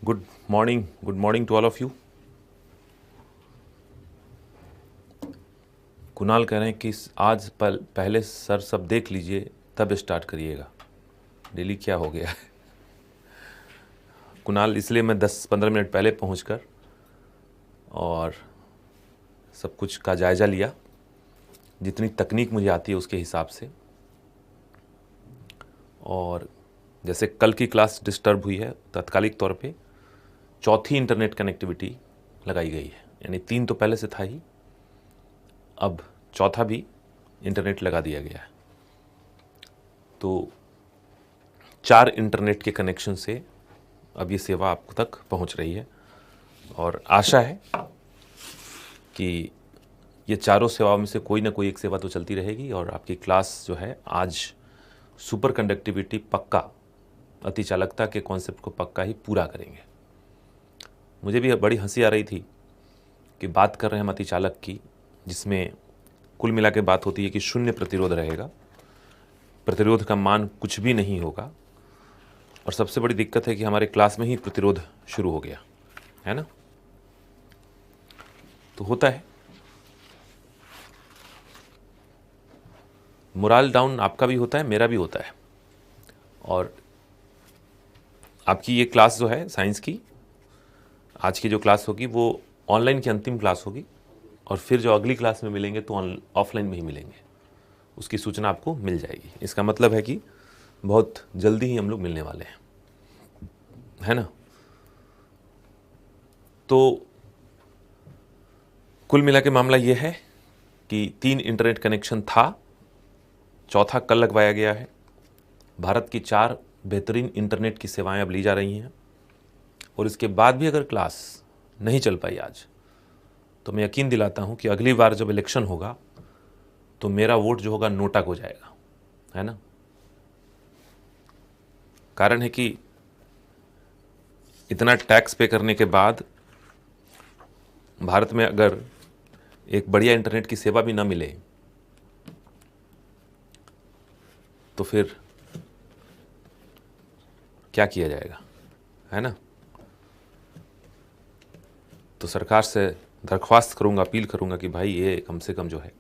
Good morning to all of you. Kunal कह रहे हैं कि आज पहले सर सब देख लीजिए तब स्टार्ट करिएगा। डेली क्या हो गया है कुणाल, इसलिए मैं 10-15 मिनट पहले पहुंचकर और सब कुछ का जायज़ा लिया, जितनी तकनीक मुझे आती है उसके हिसाब से। और जैसे कल की क्लास डिस्टर्ब हुई है, तात्कालिक तौर पे चौथी इंटरनेट कनेक्टिविटी लगाई गई है। यानी 3 तो पहले से था ही, अब चौथा भी इंटरनेट लगा दिया गया है। तो 4 इंटरनेट के कनेक्शन से अब ये सेवा आप तक पहुंच रही है और आशा है कि ये चारों सेवाओं में से कोई ना कोई एक सेवा तो चलती रहेगी और आपकी क्लास जो है आज सुपर कंडक्टिविटी पक्का, अति चालकता के कॉन्सेप्ट को पक्का ही पूरा करेंगे। मुझे भी बड़ी हंसी आ रही थी कि बात कर रहे हैं हम अति चालक की, जिसमें कुल मिला के बात होती है कि शून्य प्रतिरोध रहेगा, प्रतिरोध का मान कुछ भी नहीं होगा। और सबसे बड़ी दिक्कत है कि हमारे क्लास में ही प्रतिरोध शुरू हो गया है ना। तो होता है, मोरल डाउन आपका भी होता है, मेरा भी होता है। और आपकी ये क्लास जो है साइंस की, आज की जो क्लास होगी वो ऑनलाइन की अंतिम क्लास होगी और फिर जो अगली क्लास में मिलेंगे तो ऑफलाइन में ही मिलेंगे, उसकी सूचना आपको मिल जाएगी। इसका मतलब है कि बहुत जल्दी ही हम लोग मिलने वाले हैं, है ना। तो कुल मिला के मामला ये है कि 3 इंटरनेट कनेक्शन था, चौथा कल लगवाया गया है। भारत की 4 बेहतरीन इंटरनेट की सेवाएं अब ली जा रही हैं और इसके बाद भी अगर क्लास नहीं चल पाई आज, तो मैं यकीन दिलाता हूं कि अगली बार जब इलेक्शन होगा तो मेरा वोट जो होगा नोटा को जाएगा, है ना। कारण है कि इतना टैक्स पे करने के बाद भारत में अगर एक बढ़िया इंटरनेट की सेवा भी ना मिले तो फिर क्या किया जाएगा, है ना। तो सरकार से दरख्वास्त करूंगा, अपील करूंगा कि भाई ये कम से कम जो है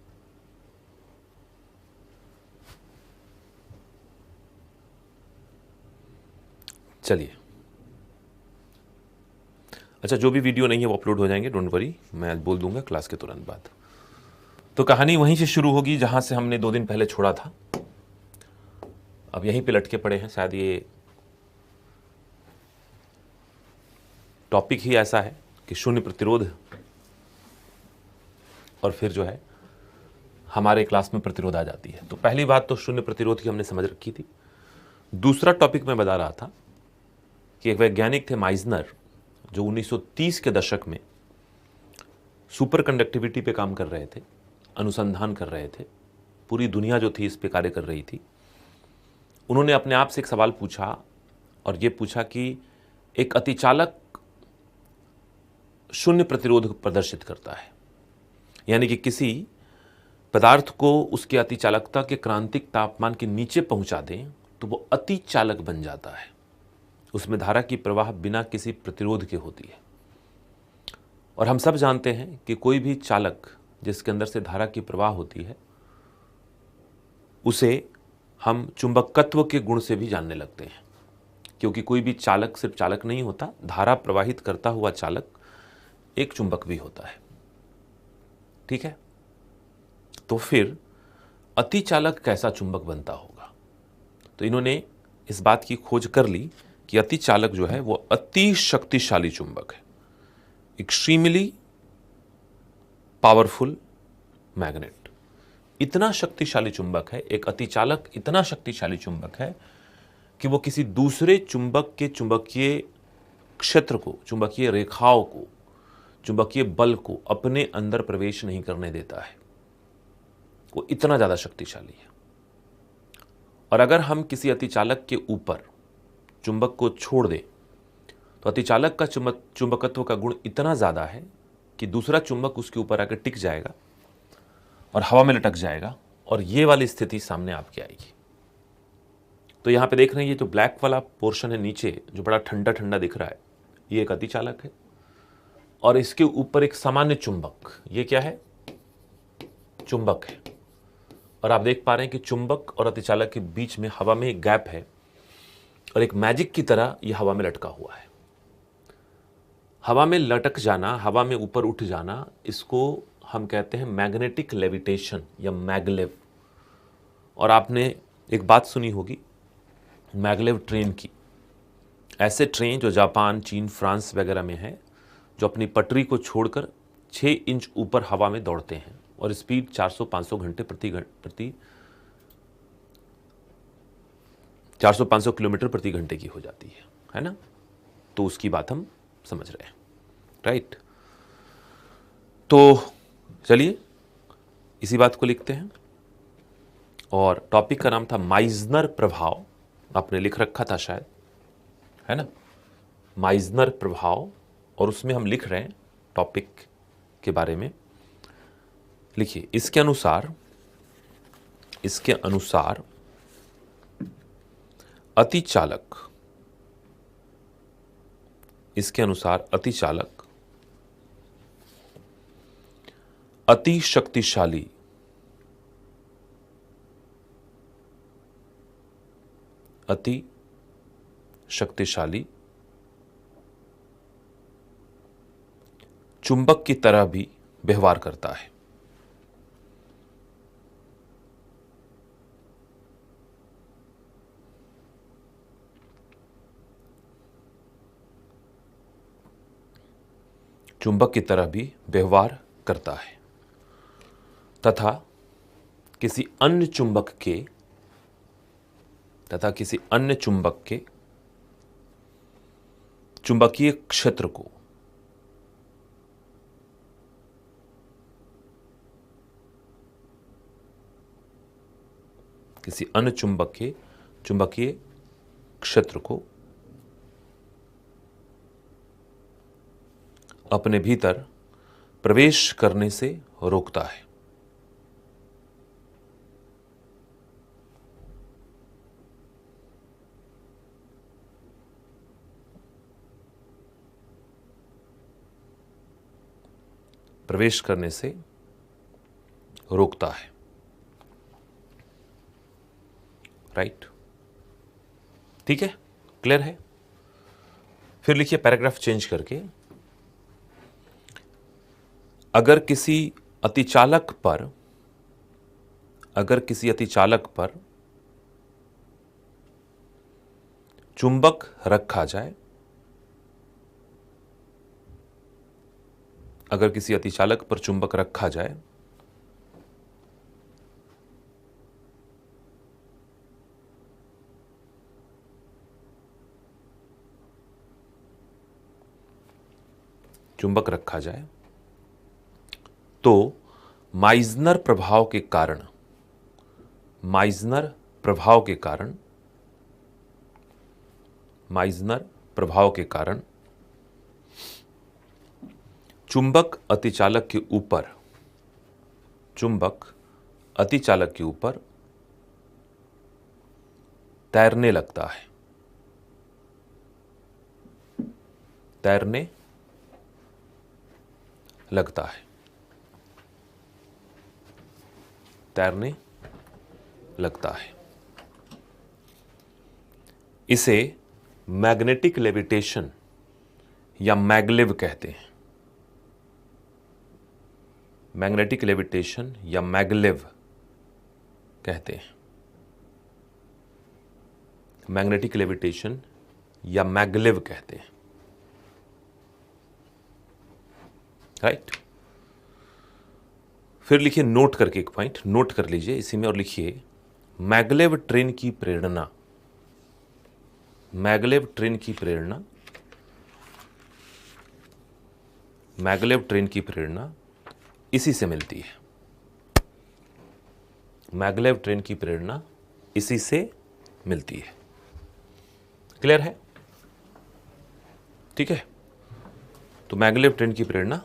चलिए। अच्छा, जो भी वीडियो नहीं है वो अपलोड हो जाएंगे, डोंट वरी, मैं आज बोल दूंगा क्लास के तुरंत बाद। तो कहानी वहीं से शुरू होगी जहां से हमने 2 दिन पहले छोड़ा था। अब यहीं पे लटके पड़े हैं, शायद ये टॉपिक ही ऐसा है कि शून्य प्रतिरोध, और फिर जो है हमारे क्लास में प्रतिरोध आ जाती है। तो पहली बात तो शून्य प्रतिरोध की हमने समझ रखी थी। दूसरा टॉपिक मैं बता रहा था कि एक वैज्ञानिक थे माइजनर, जो 1930 के दशक में सुपर कंडक्टिविटी पे काम कर रहे थे, अनुसंधान कर रहे थे। पूरी दुनिया जो थी इस पे कार्य कर रही थी। उन्होंने अपने आप से एक सवाल पूछा और ये पूछा कि एक अतिचालक शून्य प्रतिरोध प्रदर्शित करता है, यानी कि किसी पदार्थ को उसके अतिचालकता के क्रांतिक तापमान के नीचे पहुंचा दें तो वो अतिचालक बन जाता है। उसमें धारा की प्रवाह बिना किसी प्रतिरोध के होती है। और हम सब जानते हैं कि कोई भी चालक जिसके अंदर से धारा की प्रवाह होती है उसे हम चुंबकत्व के गुण से भी जानने लगते हैं, क्योंकि कोई भी चालक सिर्फ चालक नहीं होता, धारा प्रवाहित करता हुआ चालक एक चुंबक भी होता है। ठीक है, तो फिर अतिचालक कैसा चुंबक बनता होगा। तो इन्होंने इस बात की खोज कर ली कि अतिचालक जो है वो अति शक्तिशाली चुंबक है, एक्सट्रीमली पावरफुल मैग्नेट। इतना शक्तिशाली चुंबक है एक अतिचालक, इतना शक्तिशाली चुंबक है कि वो किसी दूसरे चुंबक के चुंबकीय क्षेत्र को, चुंबकीय रेखाओं को, चुंबकीय बल को अपने अंदर प्रवेश नहीं करने देता है। वो इतना ज्यादा शक्तिशाली है। और अगर हम किसी अतिचालक के ऊपर चुंबक को छोड़ दें तो अतिचालक का चुंबकत्व का गुण इतना ज्यादा है कि दूसरा चुंबक उसके ऊपर आकर टिक जाएगा और हवा में लटक जाएगा और ये वाली स्थिति सामने आपके आएगी। तो यहां पे देख रहे हैं ये जो ब्लैक वाला पोर्शन है नीचे, जो बड़ा ठंडा ठंडा दिख रहा है, ये एक अतिचालक है, और इसके ऊपर एक सामान्य चुंबक, ये क्या है, चुंबक है। और आप देख पा रहे हैं कि चुंबक और अतिचालक के बीच में हवा में एक गैप है, और एक मैजिक की तरह यह हवा में लटका हुआ है। हवा में लटक जाना, हवा में ऊपर उठ जाना, इसको हम कहते हैं मैग्नेटिक लेविटेशन या मैगलेव। और आपने एक बात सुनी होगी मैगलेव ट्रेन की। ऐसे ट्रेन जो जापान, चीन, फ्रांस वगैरह में है, जो अपनी पटरी को छोड़कर 6 इंच ऊपर हवा में दौड़ते हैं और स्पीड 400-500 घंटे प्रति 400-500 किलोमीटर प्रति घंटे की हो जाती है ना। तो उसकी बात हम समझ रहे हैं, राइट। तो चलिए इसी बात को लिखते हैं। और टॉपिक का नाम था माइजनर प्रभाव, आपने लिख रखा था शायद, है ना, माइजनर प्रभाव। और उसमें हम लिख रहे हैं टॉपिक के बारे में। लिखिए, इसके अनुसार अतिचालक, इसके अनुसार अतिचालक अति शक्तिशाली चुंबक की तरह भी व्यवहार करता है। चुंबक की तरह भी व्यवहार करता है तथा किसी अन्य चुंबक के चुंबकीय क्षेत्र को चुंबकीय क्षेत्र को अपने भीतर प्रवेश करने से रोकता है। प्रवेश करने से रोकता है, राइट। ठीक है, क्लियर है। फिर लिखिए पैराग्राफ चेंज करके, अगर किसी अतिचालक पर चुंबक रखा जाए, अगर किसी अतिचालक पर चुंबक रखा जाए तो माइजनर प्रभाव के कारण चुंबक अतिचालक के ऊपर तैरने लगता है। इसे मैग्नेटिक लेविटेशन या मैगलेव कहते हैं। मैग्नेटिक लेविटेशन या मैगलेव कहते हैं। राइट। फिर लिखिए नोट करके, एक पॉइंट नोट कर लीजिए इसी में, और लिखिए मैगलेव ट्रेन की प्रेरणा इसी से मिलती है। मैगलेव ट्रेन की प्रेरणा इसी से मिलती है। क्लियर है? ठीक है, तो मैगलेव ट्रेन की प्रेरणा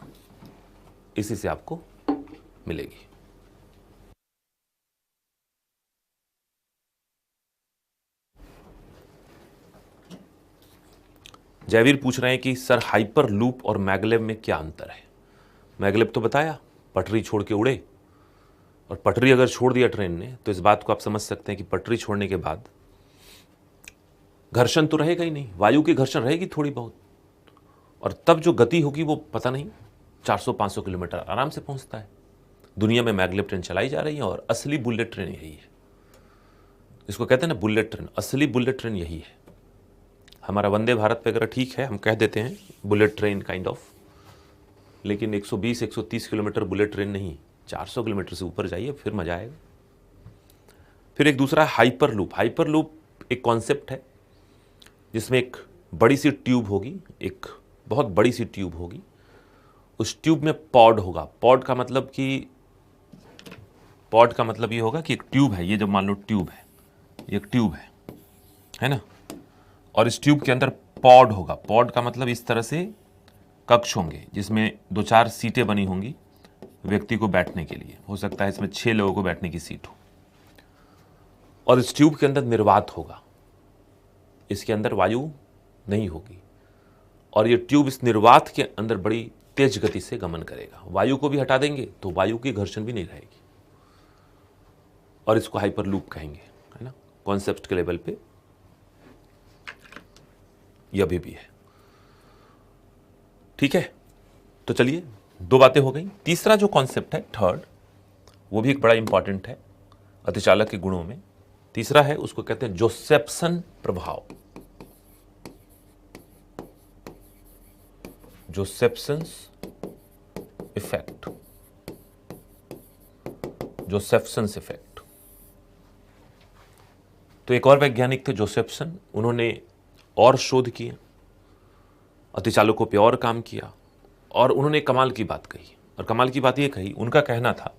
इसी से आपको मिलेगी। जयवीर पूछ रहे हैं कि सर हाइपर लूप और मैगलेव में क्या अंतर है। मैगलेव तो बताया, पटरी छोड़ के उड़े, और पटरी अगर छोड़ दिया ट्रेन ने तो इस बात को आप समझ सकते हैं कि पटरी छोड़ने के बाद घर्षण तो रहेगा ही नहीं, वायु की घर्षण रहेगी थोड़ी बहुत, और तब जो गति होगी वो पता नहीं 400-500 किलोमीटर आराम से पहुंचता है। दुनिया में मैगलेव ट्रेन चलाई जा रही है और असली बुलेट ट्रेन यही है। इसको कहते हैं ना बुलेट ट्रेन, असली बुलेट ट्रेन यही है। हमारा वंदे भारत वगैरह ठीक है, हम कह देते हैं बुलेट ट्रेन काइंड ऑफ, लेकिन 120-130 किलोमीटर बुलेट ट्रेन नहीं, 400 किलोमीटर से ऊपर जाइए फिर मजा आएगा। फिर एक दूसरा हाइपर लूप। हाइपर लूप एक कॉन्सेप्ट है जिसमें एक बड़ी सी ट्यूब होगी, एक बहुत बड़ी सी ट्यूब होगी, उस ट्यूब में पॉड होगा। पॉड का मतलब ये होगा कि एक ट्यूब है, ये जब मान लो ट्यूब है, ये एक ट्यूब है ना, और इस ट्यूब के अंदर पॉड होगा। पॉड का मतलब इस तरह से कक्ष होंगे जिसमें 2-4 सीटें बनी होंगी व्यक्ति को बैठने के लिए, हो सकता है इसमें 6 लोगों को बैठने की सीट हो, और इस ट्यूब के अंदर निर्वात होगा, इसके अंदर वायु नहीं होगी, और ये ट्यूब इस निर्वात के अंदर बड़ी तेज गति से गमन करेगा। वायु को भी हटा देंगे तो वायु की घर्षण भी नहीं रहेगी, और इसको हाइपर लूप कहेंगे, है ना, कॉन्सेप्ट के लेवल पे ये अभी भी है। ठीक है, तो चलिए 2 बातें हो गई। तीसरा जो कॉन्सेप्ट है, थर्ड, वो भी एक बड़ा इंपॉर्टेंट है अतिचालक के गुणों में। तीसरा है, उसको कहते हैं जोसेफ्सन प्रभाव। जोसेफ्सन्स इफेक्ट, जोसेफ्सन्स इफेक्ट। तो एक और वैज्ञानिक थे जोसेफ्सन, उन्होंने और शोध किए, अतिचालकों पे और काम किया, और उन्होंने कमाल की बात कही। और कमाल की बात ये कही, उनका कहना था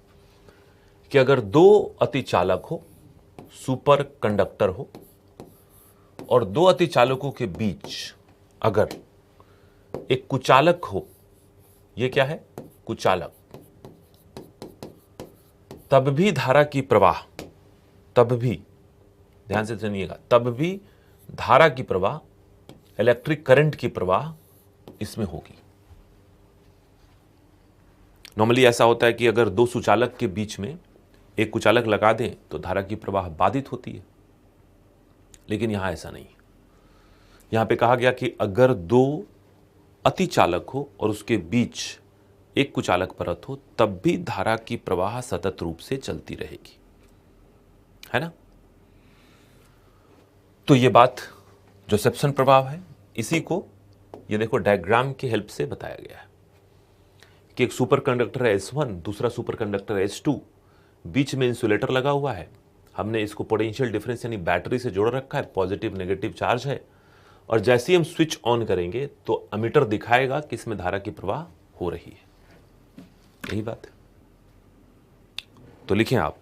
कि अगर 2 अतिचालक हो, सुपर कंडक्टर हो, और 2 अतिचालकों के बीच अगर एक कुचालक हो, ये क्या है, कुचालक, तब भी धारा की प्रवाह, तब भी, ध्यान से सुनिएगा, तब भी धारा की प्रवाह, इलेक्ट्रिक करंट की प्रवाह इसमें होगी। नॉर्मली ऐसा होता है कि अगर 2 सुचालक के बीच में एक कुचालक लगा दें तो धारा की प्रवाह बाधित होती है, लेकिन यहां ऐसा नहीं। यहां पे कहा गया कि अगर 2 अतिचालक हो और उसके बीच एक कुचालक परत हो, तब भी धारा की प्रवाह सतत रूप से चलती रहेगी, है ना। तो ये बात जोसेफ्सन प्रभाव है। इसी को ये देखो डायग्राम की हेल्प से बताया गया है कि एक सुपर कंडक्टर है S1, दूसरा सुपर कंडक्टर है S2, बीच में इंसुलेटर लगा हुआ है। हमने इसको पोटेंशियल डिफरेंस यानी बैटरी से जोड़ रखा है, पॉजिटिव नेगेटिव चार्ज है, और जैसे ही हम स्विच ऑन करेंगे तो अमीटर दिखाएगा कि इसमें धारा की प्रवाह हो रही है। यही बात है। तो लिखें आप,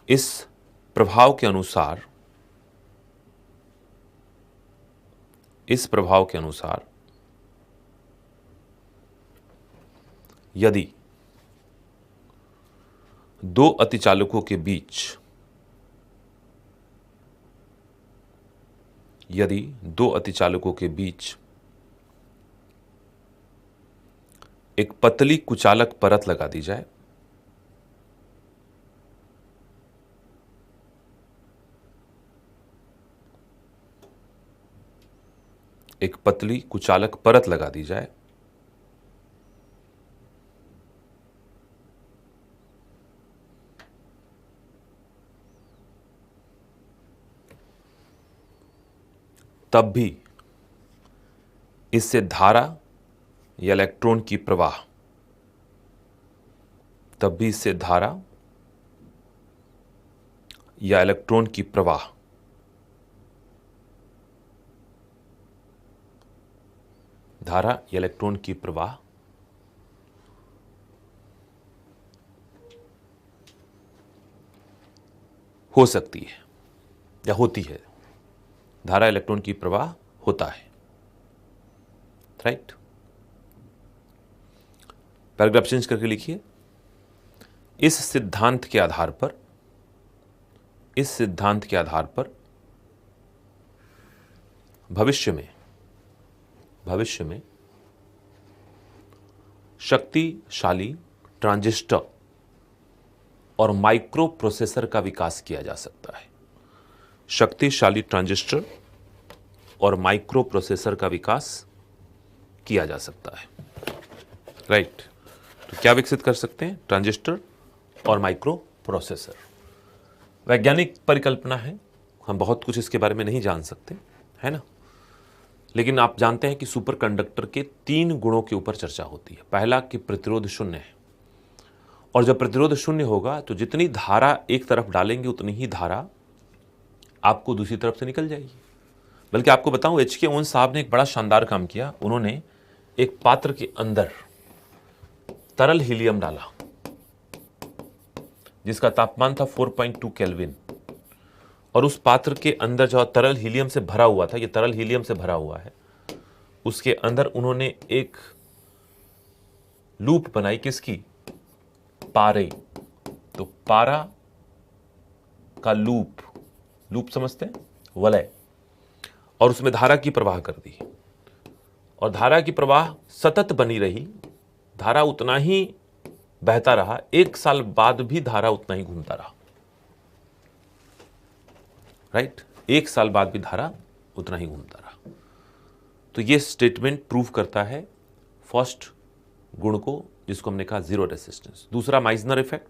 इस प्रभाव के अनुसार यदि 2 अतिचालकों के बीच एक पतली कुचालक परत लगा दी जाए, एक पतली कुचालक परत लगा दी जाए, तब भी इससे धारा या इलेक्ट्रॉन की प्रवाह, तब भी इससे धारा या इलेक्ट्रॉन की प्रवाह धारा या इलेक्ट्रॉन की प्रवाह हो सकती है या होती है। धारा इलेक्ट्रॉन की प्रवाह होता है, राइट। पैराग्राफ चेंज करके लिखिए, इस सिद्धांत के आधार पर भविष्य में शक्तिशाली ट्रांजिस्टर और माइक्रो प्रोसेसर का विकास किया जा सकता है। शक्तिशाली ट्रांजिस्टर और माइक्रो प्रोसेसर का विकास किया जा सकता है। राइट। तो क्या विकसित कर सकते हैं? ट्रांजिस्टर और माइक्रो प्रोसेसर। वैज्ञानिक परिकल्पना है, हम बहुत कुछ इसके बारे में नहीं जान सकते, है ना। लेकिन आप जानते हैं कि सुपर कंडक्टर के 3 गुणों के ऊपर चर्चा होती है। पहला कि प्रतिरोध शून्य है, और जब प्रतिरोध शून्य होगा तो जितनी धारा एक तरफ डालेंगे उतनी ही धारा आपको दूसरी तरफ से निकल जाएगी। बल्कि आपको बताऊं, H.K. ओन साहब ने एक बड़ा शानदार काम किया। उन्होंने एक पात्र के अंदर तरल हीलियम डाला जिसका तापमान था 4.2 केल्विन, और उस पात्र के अंदर जो तरल हीलियम से भरा हुआ था, ये तरल हीलियम से भरा हुआ है, उसके अंदर उन्होंने एक लूप बनाई। किसकी? पारे। तो पारा का लूप समझते हैं, वलय, और उसमें धारा की प्रवाह कर दी, और धारा की प्रवाह सतत बनी रही। धारा उतना ही बहता रहा, 1 साल बाद भी धारा उतना ही घूमता रहा। राइट। 1 साल बाद भी धारा उतना ही घूमता रहा। तो ये स्टेटमेंट प्रूव करता है फर्स्ट गुण को, जिसको हमने कहा जीरो रेसिस्टेंस। दूसरा माइजनर इफेक्ट,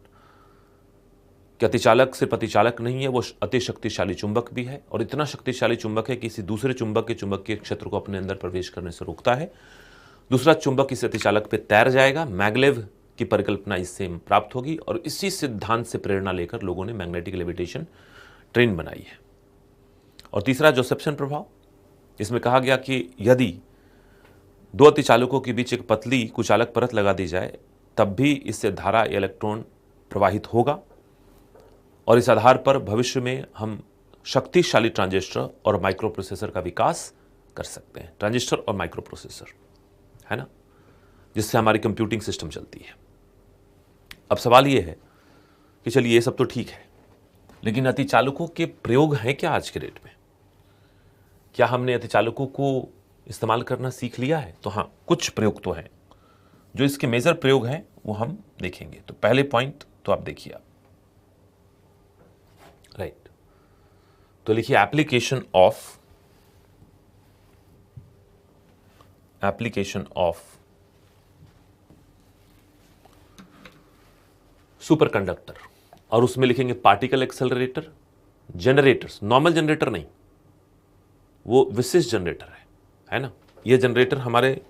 कि अतिचालक सिर्फ अतिचालक नहीं है, वो अति शक्तिशाली चुंबक भी है, और इतना शक्तिशाली चुंबक है कि किसी दूसरे चुंबक के चुंबकीय क्षेत्र को अपने अंदर प्रवेश करने से रोकता है। दूसरा चुंबक इस अतिचालक पे तैर जाएगा। मैगलेव की परिकल्पना इससे प्राप्त होगी, और इसी सिद्धांत से प्रेरणा लेकर लोगों ने मैग्नेटिक लेविटेशन ट्रेन बनाई है। और तीसरा जोसेफ्सन प्रभाव, इसमें कहा गया कि यदि 2 अतिचालकों के बीच एक पतली कुचालक परत लगा दी जाए तब भी इससे धारा या इलेक्ट्रॉन प्रवाहित होगा, और इस आधार पर भविष्य में हम शक्तिशाली ट्रांजिस्टर और माइक्रो प्रोसेसर का विकास कर सकते हैं। ट्रांजिस्टर और माइक्रो प्रोसेसर, है ना, जिससे हमारी कंप्यूटिंग सिस्टम चलती है। अब सवाल यह है कि चलिए ये सब तो ठीक है, लेकिन अतिचालकों के प्रयोग हैं क्या आज के डेट में? क्या हमने अतिचालकों को इस्तेमाल करना सीख लिया है? तो हाँ, कुछ प्रयोग तो हैं। जो इसके मेजर प्रयोग हैं वो हम देखेंगे। तो पहले पॉइंट तो आप देखिए, आप राइट। तो लिखिए एप्लीकेशन ऑफ सुपर कंडक्टर, और उसमें लिखेंगे particle accelerator, generators. Normal generator नहीं, वो विशिष्ट जनरेटर है ना। ये जनरेटर हमारे,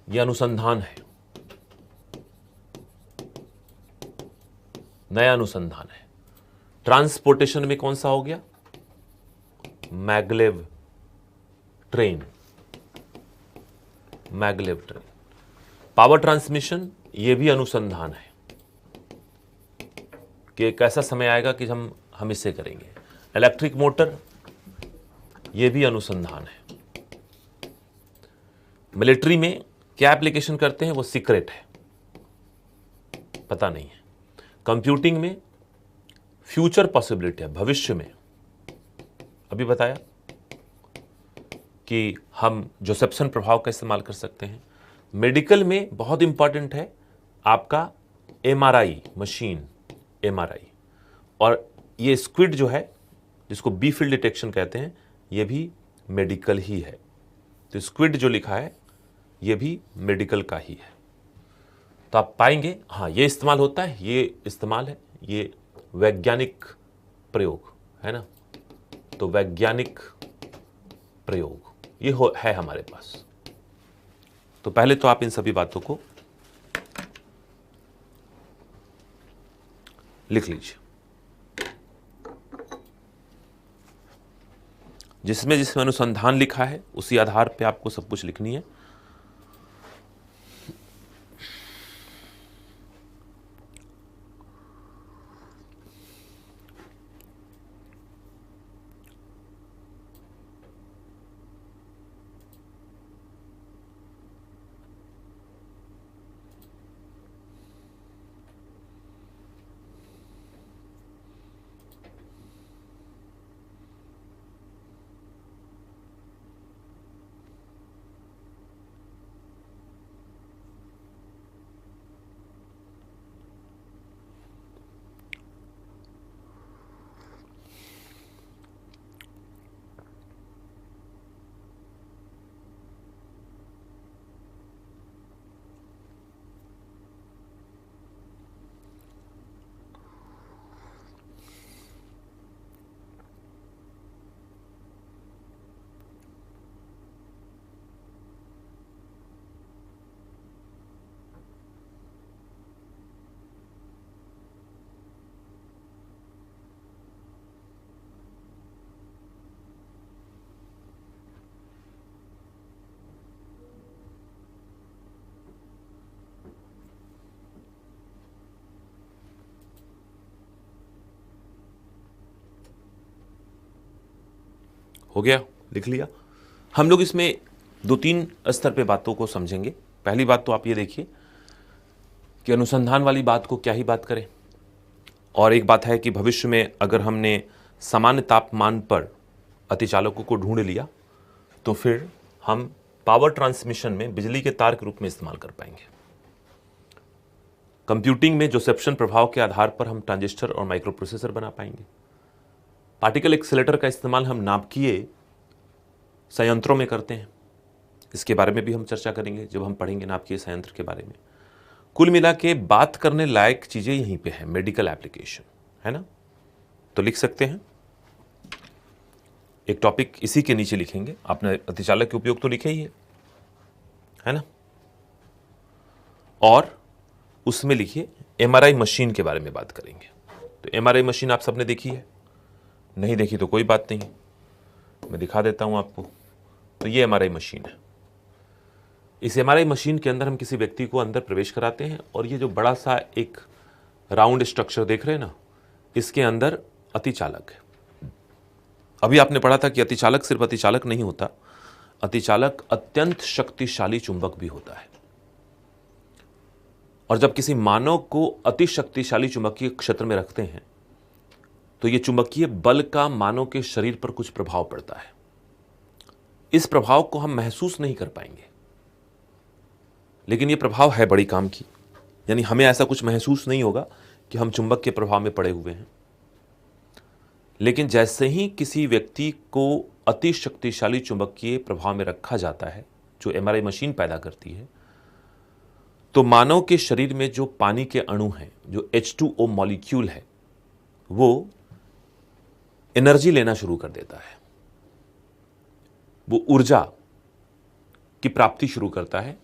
ये अनुसंधान है, नया अनुसंधान है। ट्रांसपोर्टेशन में कौन सा हो गया? Maglev train. पावर ट्रांसमिशन, ये भी अनुसंधान है कि एक ऐसा समय आएगा कि हम इससे करेंगे। इलेक्ट्रिक मोटर, ये भी अनुसंधान है। मिलिट्री में क्या एप्लीकेशन करते हैं वो सीक्रेट है, पता नहीं है। कंप्यूटिंग में फ्यूचर पॉसिबिलिटी है, भविष्य में। अभी बताया कि हम जोसेफ्सन प्रभाव का इस्तेमाल कर सकते हैं। मेडिकल में बहुत इंपॉर्टेंट है आपका एमआरआई मशीन, और ये स्क्विड जो है, जिसको बी फील्ड डिटेक्शन कहते हैं, ये भी मेडिकल ही है। तो स्क्विड जो लिखा है ये भी मेडिकल का ही है। तो आप पाएंगे हाँ, ये इस्तेमाल होता है, ये इस्तेमाल है, ये वैज्ञानिक प्रयोग है ना। तो वैज्ञानिक प्रयोग ये है हमारे पास। तो पहले तो आप इन सभी बातों को लिख लीजिए, जिसमें अनुसंधान लिखा है उसी आधार पे आपको सब कुछ लिखनी है। हो गया, लिख लिया। हम लोग इसमें 2-3 स्तर पे बातों को समझेंगे। पहली बात तो आप ये देखिए कि अनुसंधान वाली बात को क्या ही बात करें, और एक बात है कि भविष्य में अगर हमने सामान्य तापमान पर अतिचालकों को ढूंढ लिया तो फिर हम पावर ट्रांसमिशन में बिजली के तार के रूप में इस्तेमाल कर पाएंगे। कंप्यूटिंग में जोसेप्सन प्रभाव के आधार पर हम ट्रांजिस्टर और माइक्रो प्रोसेसर बना पाएंगे। पार्टिकल एक्सेलेरेटर का इस्तेमाल हम नाभिकीय संयंत्रों में करते हैं, इसके बारे में भी हम चर्चा करेंगे जब हम पढ़ेंगे नाभिकीय संयंत्र के बारे में। कुल मिला के बात करने लायक चीजें यहीं पे है, मेडिकल एप्लीकेशन, है ना। तो लिख सकते हैं, एक टॉपिक इसी के नीचे लिखेंगे। आपने अतिचालक के उपयोग तो लिखे ही है ना, और उसमें लिखिए एमआरआई मशीन के बारे में बात करेंगे। तो एमआरआई मशीन आप सबने देखी है, नहीं देखी तो कोई बात नहीं, मैं दिखा देता हूं आपको। तो ये एमआरआई मशीन है। इस एमआरआई मशीन के अंदर हम किसी व्यक्ति को अंदर प्रवेश कराते हैं, और ये जो बड़ा सा एक राउंड स्ट्रक्चर देख रहे हैं ना, इसके अंदर अतिचालक है। अभी आपने पढ़ा था कि अतिचालक सिर्फ अतिचालक नहीं होता, अतिचालक अत्यंत शक्तिशाली चुंबक भी होता है। और जब किसी मानव को अति शक्तिशाली चुंबकीय क्षेत्र में रखते हैं तो यह चुंबकीय बल का मानव के शरीर पर कुछ प्रभाव पड़ता है। इस प्रभाव को हम महसूस नहीं कर पाएंगे, लेकिन यह प्रभाव है बड़ी काम की। यानी हमें ऐसा कुछ महसूस नहीं होगा कि हम चुंबक के प्रभाव में पड़े हुए हैं, लेकिन जैसे ही किसी व्यक्ति को अति शक्तिशाली चुंबकीय प्रभाव में रखा जाता है, जो एमआरआई मशीन पैदा करती है, तो मानव के शरीर में जो पानी के अणु हैं, जो H2O मॉलिक्यूल है, वो एनर्जी लेना शुरू कर देता है, वो ऊर्जा की प्राप्ति शुरू करता है।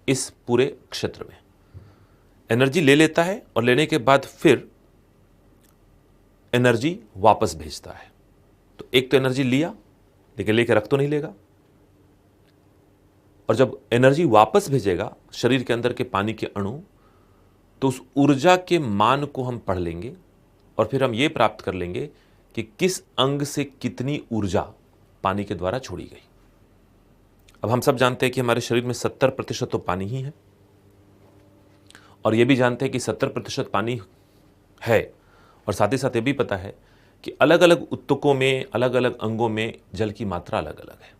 इस पूरे क्षेत्र में एनर्जी ले लेता है, और लेने के बाद फिर एनर्जी वापस भेजता है। तो एक तो एनर्जी लिया, लेकिन लेके रख तो नहीं लेगा, और जब एनर्जी वापस भेजेगा शरीर के अंदर के पानी के अणु, तो उस ऊर्जा के मान को हम पढ़ लेंगे, और फिर हम ये प्राप्त कर लेंगे कि किस अंग से कितनी ऊर्जा पानी के द्वारा छोड़ी गई। अब हम सब जानते हैं कि हमारे शरीर में 70% तो पानी ही है, और यह भी जानते हैं कि 70% पानी है, और साथ ही साथ ये भी पता है कि अलग अलग ऊतकों में, अलग अलग अंगों में जल की मात्रा अलग अलग है।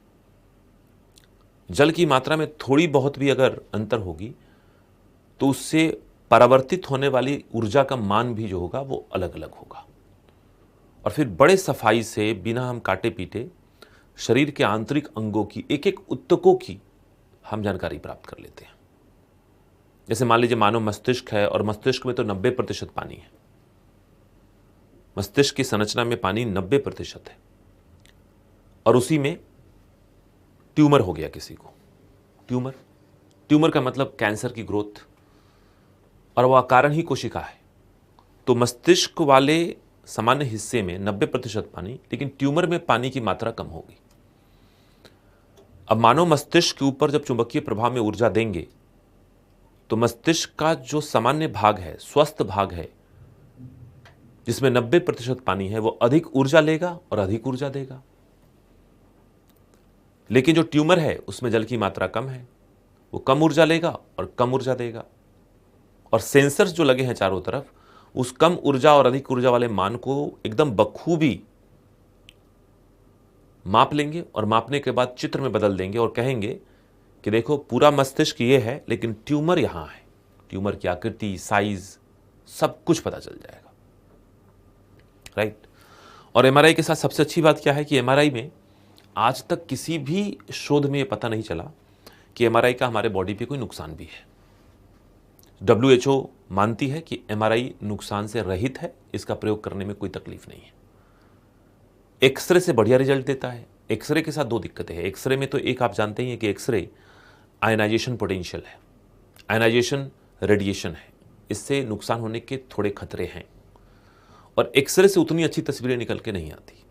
जल की मात्रा में थोड़ी बहुत भी अगर अंतर होगी तो उससे परावर्तित होने वाली ऊर्जा का मान भी जो होगा वो अलग अलग होगा। और फिर बड़े सफाई से, बिना हम काटे पीटे, शरीर के आंतरिक अंगों की, एक एक ऊतकों की हम जानकारी प्राप्त कर लेते हैं। जैसे मान लीजिए मानव मस्तिष्क है, और मस्तिष्क में तो 90% पानी है। मस्तिष्क की संरचना में पानी 90% है, और उसी में ट्यूमर हो गया किसी को। ट्यूमर का मतलब कैंसर की ग्रोथ, और वह कारण ही कोशिका है। तो मस्तिष्क वाले सामान्य हिस्से में 90% पानी, लेकिन ट्यूमर में पानी की मात्रा कम होगी। अब मानव मस्तिष्क के ऊपर जब चुंबकीय प्रभाव में ऊर्जा देंगे तो मस्तिष्क का जो सामान्य भाग है, स्वस्थ भाग है, जिसमें 90% पानी है, वो अधिक ऊर्जा लेगा और अधिक ऊर्जा देगा। लेकिन जो ट्यूमर है उसमें जल की मात्रा कम है, वो कम ऊर्जा लेगा और कम ऊर्जा देगा। और सेंसर्स जो लगे हैं चारों तरफ, उस कम ऊर्जा और अधिक ऊर्जा वाले मान को एकदम बखूबी माप लेंगे, और मापने के बाद चित्र में बदल देंगे और कहेंगे कि देखो पूरा मस्तिष्क ये है, लेकिन ट्यूमर यहां है। ट्यूमर की आकृति, साइज, सब कुछ पता चल जाएगा, राइट। और एमआरआई के साथ सबसे अच्छी बात क्या है कि एमआरआई में आज तक किसी भी शोध में यह पता नहीं चला कि एमआरआई का हमारे बॉडी पे कोई नुकसान भी है। WHO मानती है कि एमआरआई नुकसान से रहित है, इसका प्रयोग करने में कोई तकलीफ नहीं है। एक्सरे से बढ़िया रिजल्ट देता है। एक्सरे के साथ दो दिक्कतें हैं। एक्सरे में तो एक आप जानते ही हैं कि एक्सरे आयनाइजेशन पोटेंशियल है, आयनाइजेशन रेडिएशन है, इससे नुकसान होने के थोड़े खतरे हैं, और एक्सरे से उतनी अच्छी तस्वीरें निकल के नहीं आती।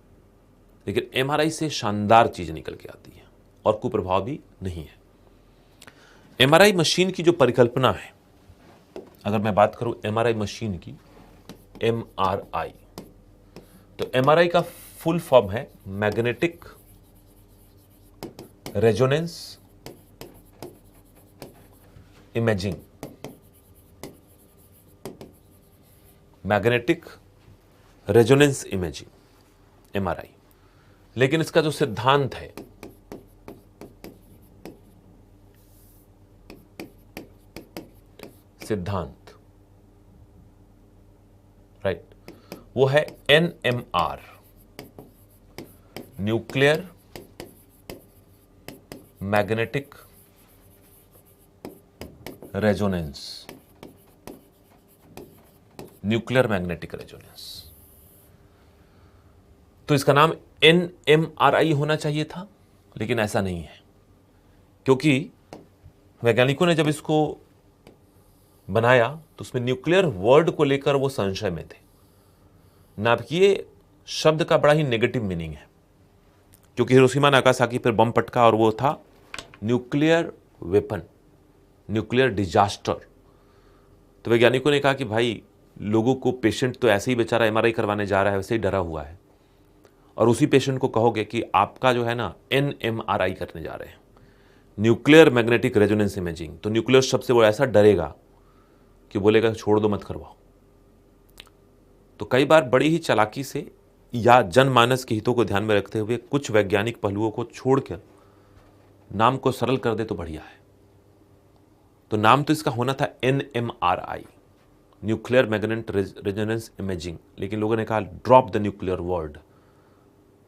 लेकिन एमआरआई से शानदार चीज निकल के आती है, और कुप्रभाव भी नहीं है। एमआरआई मशीन की जो परिकल्पना है, अगर मैं बात करूं एमआरआई मशीन की, एमआरआई, तो एमआरआई का फुल फॉर्म है magnetic resonance imaging, magnetic resonance imaging, MRI. लेकिन इसका जो सिद्धांत है, सिद्धांत, राइट, वो है NMR, nuclear magnetic resonance, nuclear magnetic resonance. तो इसका नाम एनएमआरआई होना चाहिए था, लेकिन ऐसा नहीं है, क्योंकि वैज्ञानिकों ने जब इसको बनाया तो उसमें न्यूक्लियर वर्ड को लेकर वो संशय में थे। नाभिकीय शब्द का बड़ा ही नेगेटिव मीनिंग है, क्योंकि हिरोशिमा नागासाकी पर बम पटका और वो था न्यूक्लियर वेपन, न्यूक्लियर डिजास्टर। तो वैज्ञानिकों ने कहा कि भाई लोगों को, पेशेंट तो ऐसे ही बेचारा एमआरआई करवाने जा रहा है, वैसे ही डरा हुआ है, और उसी पेशेंट को कहोगे कि आपका जो है ना एनएमआरआई करने जा रहे हैं, न्यूक्लियर मैग्नेटिक रेजोनेंस इमेजिंग, तो न्यूक्लियर शब्द से वो ऐसा डरेगा कि बोलेगा छोड़ दो, मत करवाओ। तो कई बार बड़ी ही चालाकी से या जनमानस के हितों को ध्यान में रखते हुए कुछ वैज्ञानिक पहलुओं को छोड़कर नाम को सरल कर दे तो बढ़िया है। तो नाम तो इसका होना था NMRI, nuclear magnetic resonance imaging, लेकिन लोगों ने कहा drop the nuclear word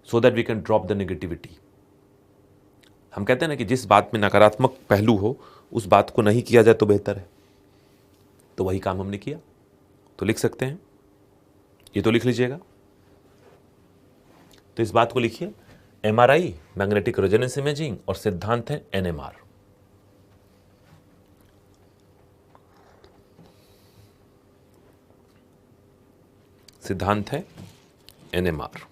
so that we can drop the negativity. हम कहते हैं ना कि जिस बात में नकारात्मक पहलू हो उस बात को नहीं किया जाए तो बेहतर है। तो वही काम हमने किया। तो लिख सकते हैं, ये तो लिख लीजिएगा। तो इस बात को लिखिए, एमआरआई मैग्नेटिक रेजोनेंस इमेजिंग और सिद्धांत है एनएमआर। सिद्धांत है एनएमआर।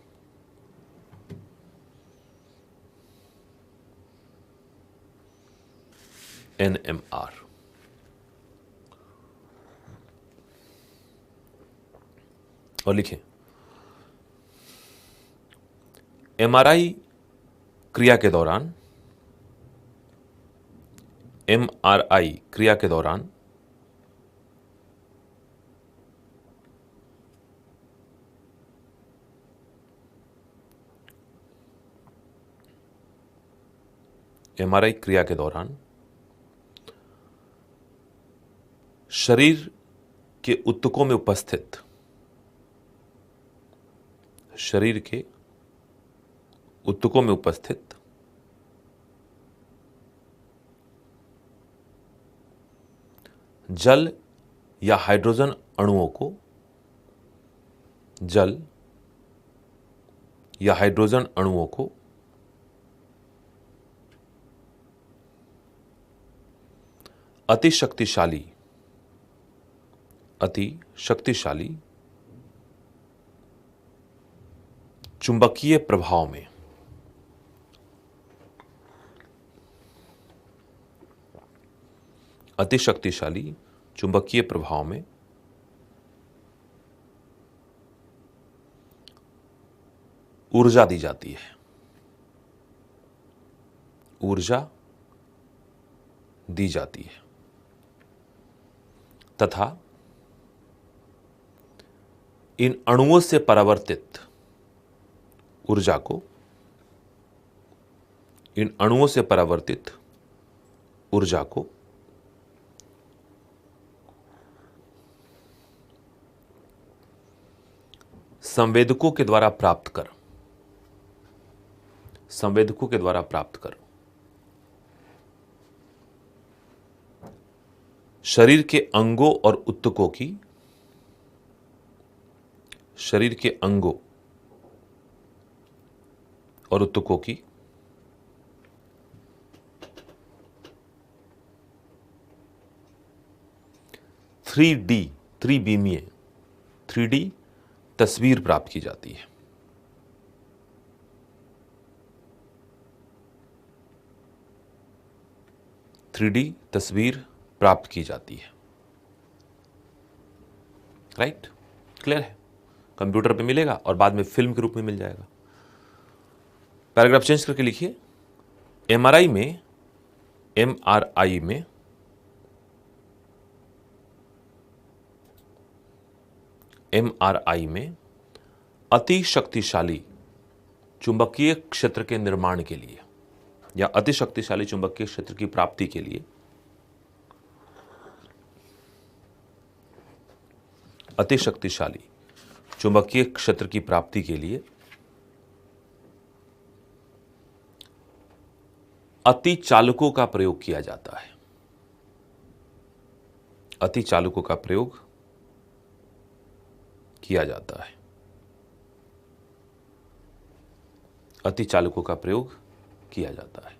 एनएमआर और लिखें, एमआरआई क्रिया के दौरान, एमआरआई क्रिया के दौरान एमआरआई क्रिया के दौरान शरीर के ऊतकों में उपस्थित, शरीर के ऊतकों में उपस्थित जल या हाइड्रोजन अणुओं को, जल या हाइड्रोजन अणुओं को अति शक्तिशाली चुंबकीय प्रभाव में, अति शक्तिशाली चुंबकीय प्रभाव में ऊर्जा दी जाती है, ऊर्जा दी जाती है तथा इन अणुओं से परावर्तित ऊर्जा को, इन अणुओं से परावर्तित ऊर्जा को संवेदकों के द्वारा प्राप्त कर, संवेदकों के द्वारा प्राप्त कर शरीर के अंगों और ऊतकों की, शरीर के अंगों और ऊतकों की त्रिविमीय 3D तस्वीर प्राप्त की जाती है। तस्वीर प्राप्त की जाती है। राइट, क्लियर है? कंप्यूटर पे मिलेगा और बाद में फिल्म के रूप में मिल जाएगा। पैराग्राफ चेंज करके लिखिए, एमआरआई में एमआरआई में एमआरआई में अति शक्तिशाली चुंबकीय क्षेत्र के निर्माण के लिए या अति शक्तिशाली चुंबकीय क्षेत्र की प्राप्ति के लिए अति शक्तिशाली चुंबकीय क्षेत्र की प्राप्ति के लिए अतिचालकों का प्रयोग किया जाता है। अतिचालकों का प्रयोग किया जाता है। अतिचालकों का प्रयोग किया जाता है।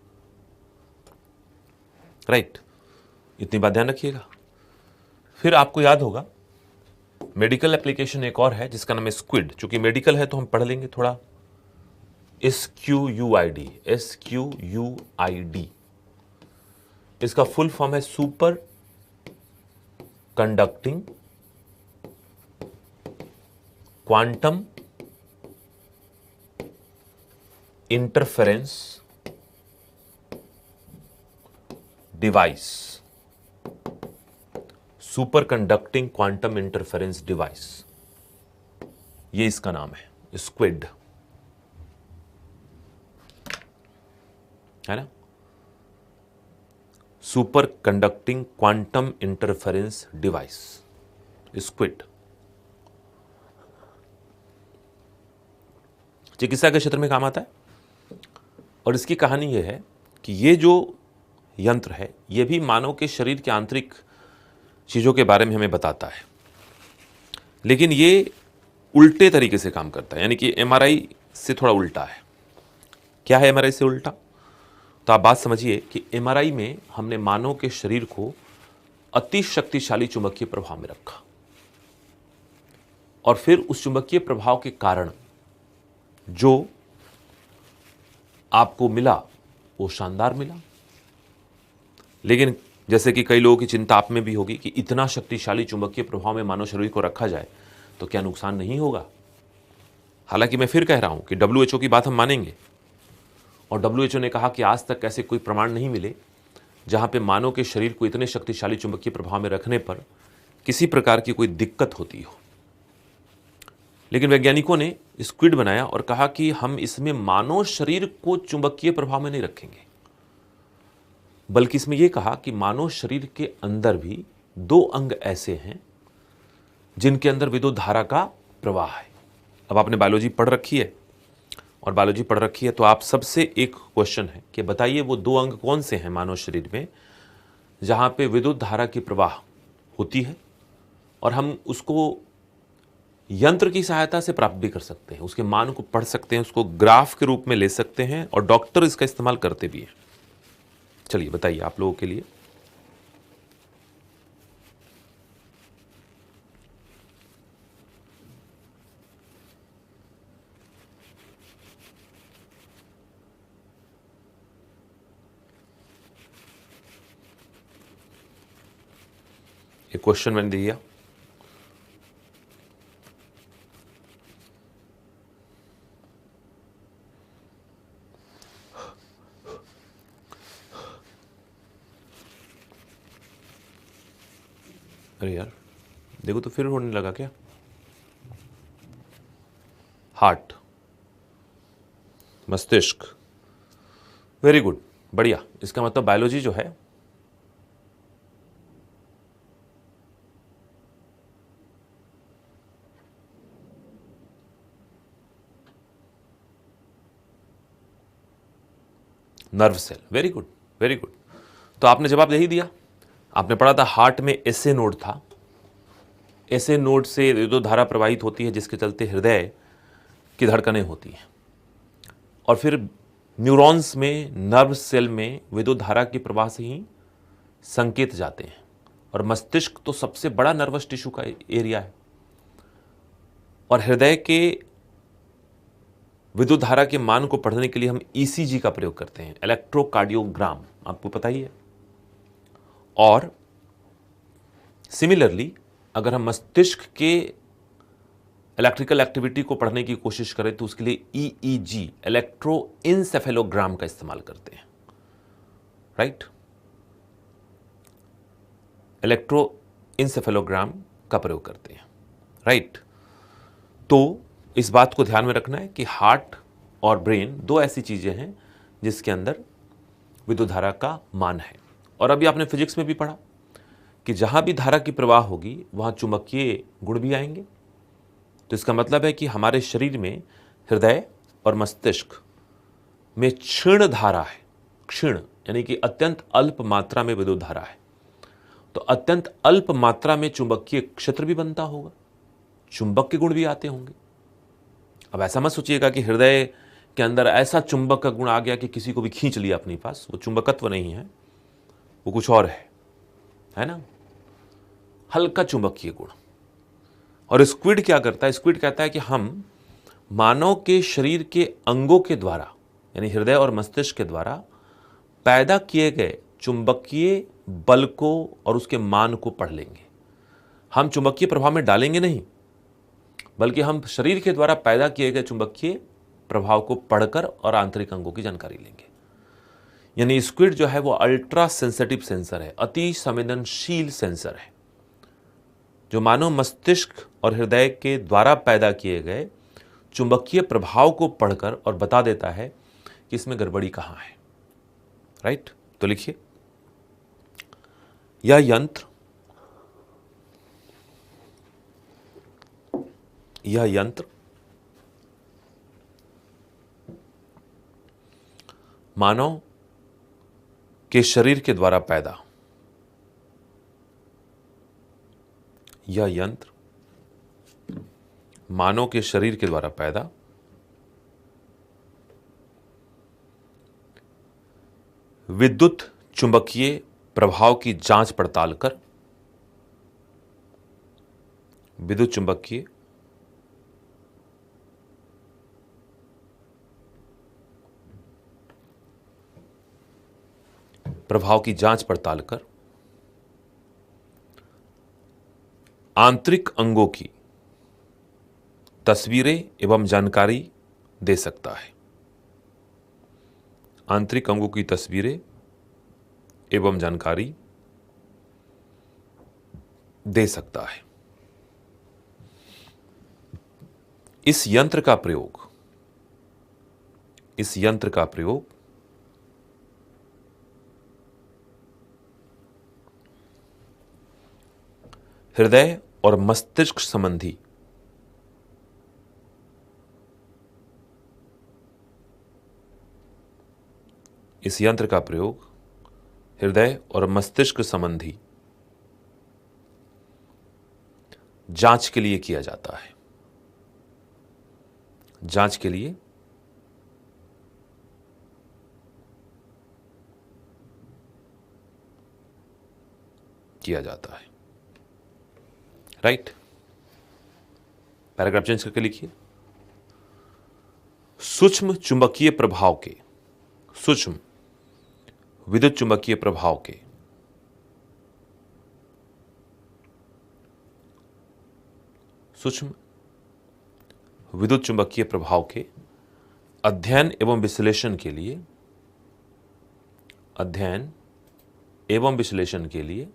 राइट, इतनी बात ध्यान रखिएगा। फिर आपको याद होगा मेडिकल एप्लीकेशन एक और है जिसका नाम है स्क्विड। चूंकि मेडिकल है तो हम पढ़ लेंगे थोड़ा। SQUID, SQUID, इसका फुल फॉर्म है super conducting quantum interference device. Super conducting quantum interference device, ये इसका नाम है, स्क्विड, है ना। Super conducting quantum interference device, squid. चिकित्सा के क्षेत्र में काम आता है और इसकी कहानी यह है कि ये जो यंत्र है ये भी मानव के शरीर के आंतरिक चीज़ों के बारे में हमें बताता है, लेकिन ये उल्टे तरीके से काम करता है, यानी कि एमआरआई से थोड़ा उल्टा है। क्या है एमआरआई से उल्टा? तो आप बात समझिए कि एमआरआई में हमने मानव के शरीर को अति शक्तिशाली चुंबकीय प्रभाव में रखा और फिर उस चुंबकीय प्रभाव के कारण जो आपको मिला वो शानदार मिला। लेकिन जैसे कि कई लोगों की चिंता आप में भी होगी कि इतना शक्तिशाली चुंबकीय प्रभाव में मानव शरीर को रखा जाए तो क्या नुकसान नहीं होगा। हालांकि मैं फिर कह रहा हूं कि WHO की बात हम मानेंगे और WHO ने कहा कि आज तक ऐसे कोई प्रमाण नहीं मिले जहां पे मानव के शरीर को इतने शक्तिशाली चुंबकीय प्रभाव में रखने पर किसी प्रकार की कोई दिक्कत होती हो। लेकिन वैज्ञानिकों ने स्क्विड बनाया और कहा कि हम इसमें मानव शरीर को चुंबकीय प्रभाव में नहीं रखेंगे, बल्कि इसमें यह कहा कि मानव शरीर के अंदर भी दो अंग ऐसे हैं जिनके अंदर विद्युत धारा का प्रवाह है। अब आपने बायोलॉजी पढ़ रखी है और बायोलॉजी पढ़ रखी है तो आप सबसे एक क्वेश्चन है कि बताइए वो दो अंग कौन से हैं मानव शरीर में जहां पे विद्युत धारा की प्रवाह होती है और हम उसको यंत्र की सहायता से प्राप्त भी कर सकते हैं, उसके मान को पढ़ सकते हैं, उसको ग्राफ के रूप में ले सकते हैं और डॉक्टर इसका इस्तेमाल करते भी हैं। चलिए बताइए आप लोगों के लिए। एक क्वेश्चन मैंने दिया, अरे यार देखो तो फिर होने लगा क्या? हार्ट, मस्तिष्क, वेरी गुड, बढ़िया। इसका मतलब बायोलॉजी जो है nerve cell, very good very good. तो आपने जवाब यही दिया। आपने पढ़ा था हार्ट में एसए नोड था, एसए नोड से विद्युत धारा प्रवाहित होती है जिसके चलते हृदय की धड़कनें होती हैं और फिर न्यूरॉन्स में, नर्व सेल में विद्युत धारा की प्रवाह से ही संकेत जाते हैं और मस्तिष्क तो सबसे बड़ा नर्वस टिश्यू का एरिया है और हृदय के विद्युत धारा के मान को पढ़ने के लिए हम ईसीजी का प्रयोग करते हैं, इलेक्ट्रोकार्डियोग्राम, आपको पता ही है। और सिमिलरली अगर हम मस्तिष्क के इलेक्ट्रिकल एक्टिविटी को पढ़ने की कोशिश करें तो उसके लिए ईईजी, इलेक्ट्रोइंसेफेलोग्राम का इस्तेमाल करते हैं। राइट, इलेक्ट्रोइंसेफेलोग्राम का प्रयोग करते हैं, राइट। तो इस बात को ध्यान में रखना है कि हार्ट और ब्रेन दो ऐसी चीजें हैं जिसके अंदर विद्युत धारा का मान है। और अभी आपने फिजिक्स में भी पढ़ा कि जहां भी धारा की प्रवाह होगी वहां चुंबकीय गुण भी आएंगे। तो इसका मतलब है कि हमारे शरीर में हृदय और मस्तिष्क में क्षीण धारा है। क्षीण यानी कि अत्यंत अल्प मात्रा में विद्युत धारा है। तो अत्यंत अल्प मात्रा में चुंबकीय क्षेत्र भी बनता होगा, चुंबक के गुण भी आते होंगे। अब ऐसा मत सोचिएगा कि हृदय के अंदर ऐसा चुंबक का गुण आ गया कि किसी को भी खींच लिया अपने पास। वो चुंबकत्व नहीं है, वो कुछ और है ना, हल्का चुंबकीय गुण। और स्क्विड क्या करता है? स्क्विड कहता है कि हम मानव के शरीर के अंगों के द्वारा यानी हृदय और मस्तिष्क के द्वारा पैदा किए गए चुंबकीय बल को और उसके मान को पढ़ लेंगे। हम चुंबकीय प्रभाव में डालेंगे नहीं, बल्कि हम शरीर के द्वारा पैदा किए गए चुंबकीय प्रभाव को पढ़कर और आंतरिक अंगों की जानकारी लेंगे। यानी स्क्विड जो है वो अल्ट्रा सेंसिटिव सेंसर है, अति संवेदनशील सेंसर है, जो मानव मस्तिष्क और हृदय के द्वारा पैदा किए गए चुंबकीय प्रभाव को पढ़कर और बता देता है कि इसमें गड़बड़ी कहां है, राइट। तो लिखिए, यह यंत्र मानव के शरीर के द्वारा पैदा, यह यंत्र मानव के शरीर के द्वारा पैदा विद्युत चुंबकीय प्रभाव की जांच पड़ताल कर विद्युत चुंबकीय प्रभाव की जांच पड़ताल कर आंतरिक अंगों की तस्वीरें एवं जानकारी दे सकता है। आंतरिक अंगों की तस्वीरें एवं जानकारी दे सकता है। इस यंत्र का प्रयोग हृदय और मस्तिष्क संबंधी इस यंत्र का प्रयोग हृदय और मस्तिष्क संबंधी जांच के लिए किया जाता है। जांच के लिए किया जाता है, राइट। पैराग्राफ चेंज करके लिखिए, सूक्ष्म चुंबकीय प्रभाव के सूक्ष्म विद्युत चुंबकीय प्रभाव के सूक्ष्म विद्युत चुंबकीय प्रभाव के अध्ययन एवं विश्लेषण के लिए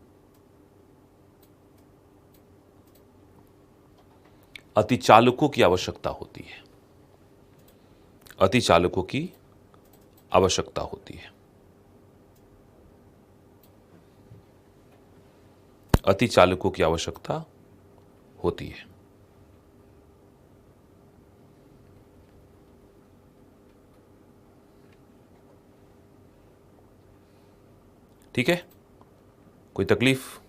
अतिचालकों की आवश्यकता होती है। अतिचालकों की आवश्यकता होती है। अतिचालकों की आवश्यकता होती है। ठीक है, कोई तकलीफ?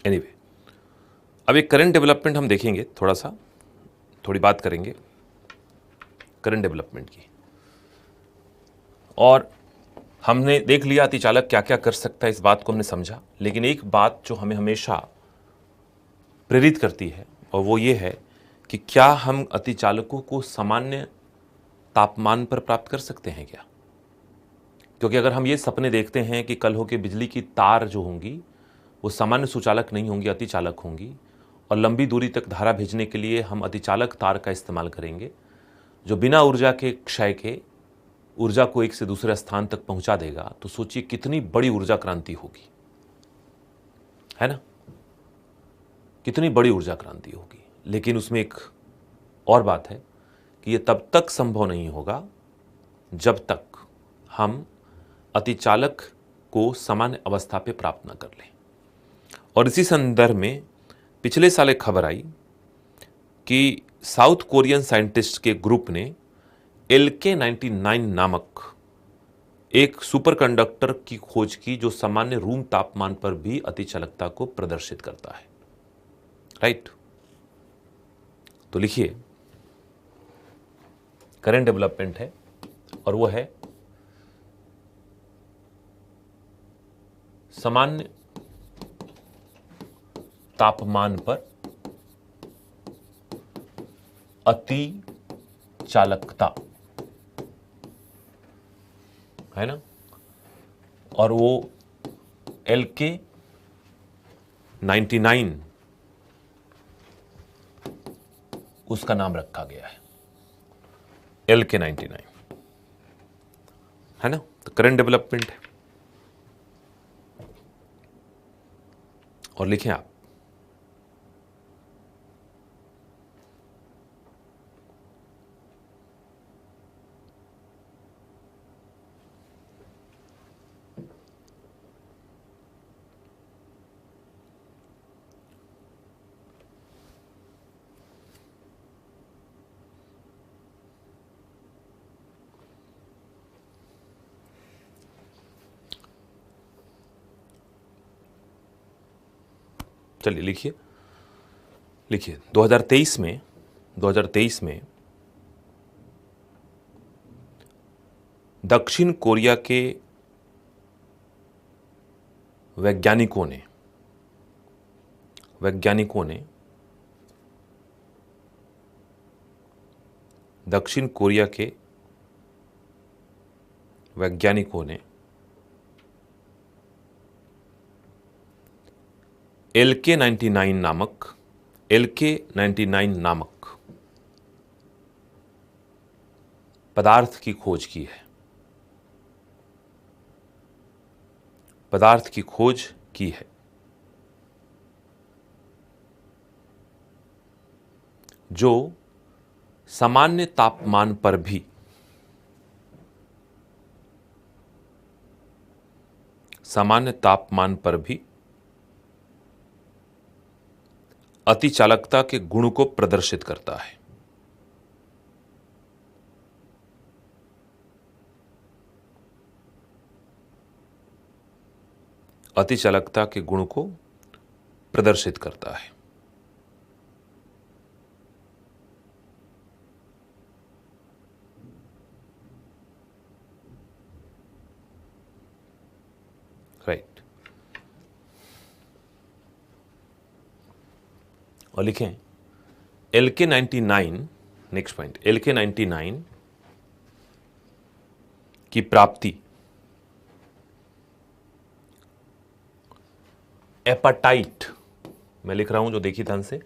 एनीवे, अब एक करंट डेवलपमेंट हम देखेंगे, थोड़ी बात करेंगे करंट डेवलपमेंट की। और हमने देख लिया अतिचालक क्या क्या कर सकता है, इस बात को हमने समझा, लेकिन एक बात जो हमें हमेशा प्रेरित करती है और वो ये है कि क्या हम अतिचालकों को सामान्य तापमान पर प्राप्त कर सकते हैं क्या? क्योंकि अगर हम ये सपने देखते हैं कि कल हो के बिजली की तार जो होंगी वो सामान्य सुचालक नहीं होंगी, अतिचालक होंगी, और लंबी दूरी तक धारा भेजने के लिए हम अतिचालक तार का इस्तेमाल करेंगे जो बिना ऊर्जा के क्षय के ऊर्जा को एक से दूसरे स्थान तक पहुंचा देगा, तो सोचिए कितनी बड़ी ऊर्जा क्रांति होगी, है ना? कितनी बड़ी ऊर्जा क्रांति होगी। लेकिन उसमें एक और बात है कि यह तब तक संभव नहीं होगा जब तक हम अतिचालक को सामान्य अवस्था पे प्राप्त न कर लें। और इसी संदर्भ में पिछले साल एक खबर आई कि साउथ कोरियन साइंटिस्ट के ग्रुप ने LK99 नामक एक सुपरकंडक्टर की खोज की जो सामान्य रूम तापमान पर भी अतिचालकता को प्रदर्शित करता है। राइट? तो लिखिए, करंट डेवलपमेंट है और वो है सामान्य तापमान पर अतिचालकता, है ना? और वो LK99 उसका नाम रखा गया है, LK99, है ना? तो करंट डेवलपमेंट है। और लिखें आप, चलिए लिखिए, लिखिए 2023 में दक्षिण कोरिया के वैज्ञानिकों ने दक्षिण कोरिया के वैज्ञानिकों ने LK99 नामक पदार्थ की खोज की है। पदार्थ की खोज की है जो सामान्य तापमान पर भी अतिचालकता के गुण को प्रदर्शित करता है। अतिचालकता के गुण को प्रदर्शित करता है। राइट? और लिखें LK99, नेक्स्ट पॉइंट, LK99 की प्राप्ति एपाटाइट, मैं लिख रहा हूं जो देखिए ध्यान से,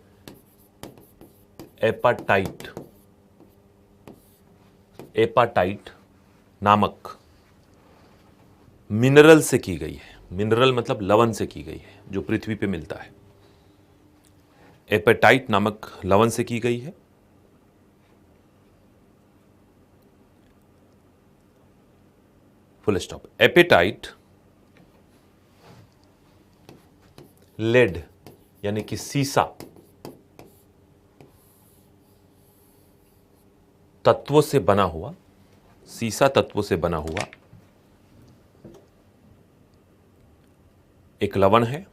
एपाटाइट नामक मिनरल से की गई है। मिनरल मतलब लवण से की गई है जो पृथ्वी पे मिलता है। एपेटाइट नामक लवण से की गई है। Full stop. एपेटाइट लेड यानी कि सीसा तत्वों से बना हुआ, सीसा तत्वों से बना हुआ एक लवण है,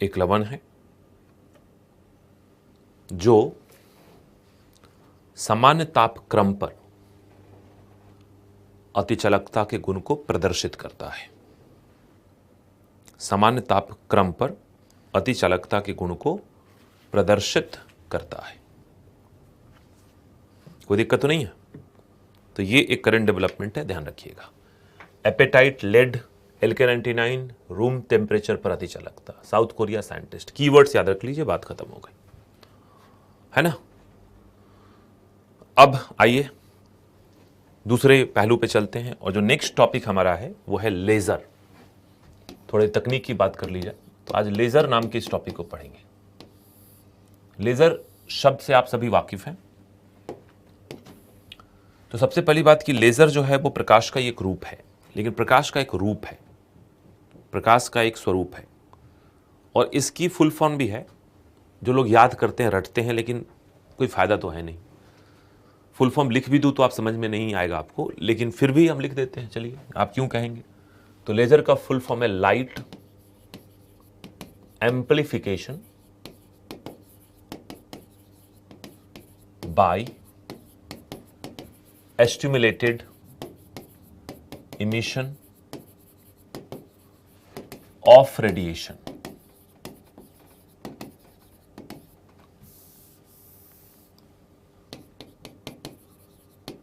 एक लवण है जो सामान्य ताप क्रम पर अतिचालकता के गुण को प्रदर्शित करता है। सामान्य तापक्रम पर अतिचालकता के गुण को प्रदर्शित करता है। कोई दिक्कत तो नहीं है? तो ये एक करंट डेवलपमेंट है, ध्यान रखिएगा। Apatite, lead, LK99, room temperature पर अतिचालकता, साउथ कोरिया साइंटिस्ट। कीवर्ड्स याद रख लीजिए, बात खत्म हो गई, है ना। अब आइए दूसरे पहलू पे चलते हैं, और जो नेक्स्ट टॉपिक हमारा है वो है लेजर। थोड़े तकनीक की बात कर लीजिए, तो आज लेजर नाम के इस टॉपिक को पढ़ेंगे। लेजर शब्द से आप सभी वाकिफ हैं। तो सबसे पहली बात कि लेजर जो है वो प्रकाश का एक रूप है, लेकिन प्रकाश का एक रूप है, प्रकाश का एक स्वरूप है, और इसकी फुल फॉर्म भी है जो लोग याद करते हैं, रटते हैं, लेकिन कोई फायदा तो है नहीं। फुल फॉर्म लिख भी दूं तो आप समझ में नहीं आएगा आपको, लेकिन फिर भी हम लिख देते हैं, चलिए आप क्यों कहेंगे। तो लेजर का फुल फॉर्म है light amplification by stimulated emission of radiation।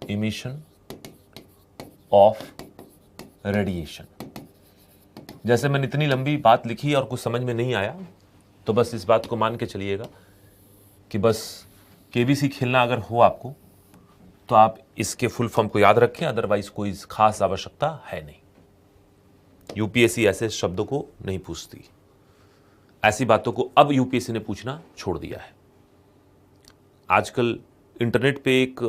emission of radiation। जैसे मैंने इतनी लंबी बात लिखी और कुछ समझ में नहीं आया, तो बस इस बात को मान के चलिएगा कि बस केबीसी खेलना अगर हो आपको, तो आप इसके फुल फॉर्म को याद रखें, अदरवाइज कोई खास आवश्यकता है नहीं। यूपीएससी ऐसे शब्दों को नहीं पूछती, ऐसी बातों को अब यूपीएससी ने पूछना छोड़ दिया है। आजकल इंटरनेट पे एक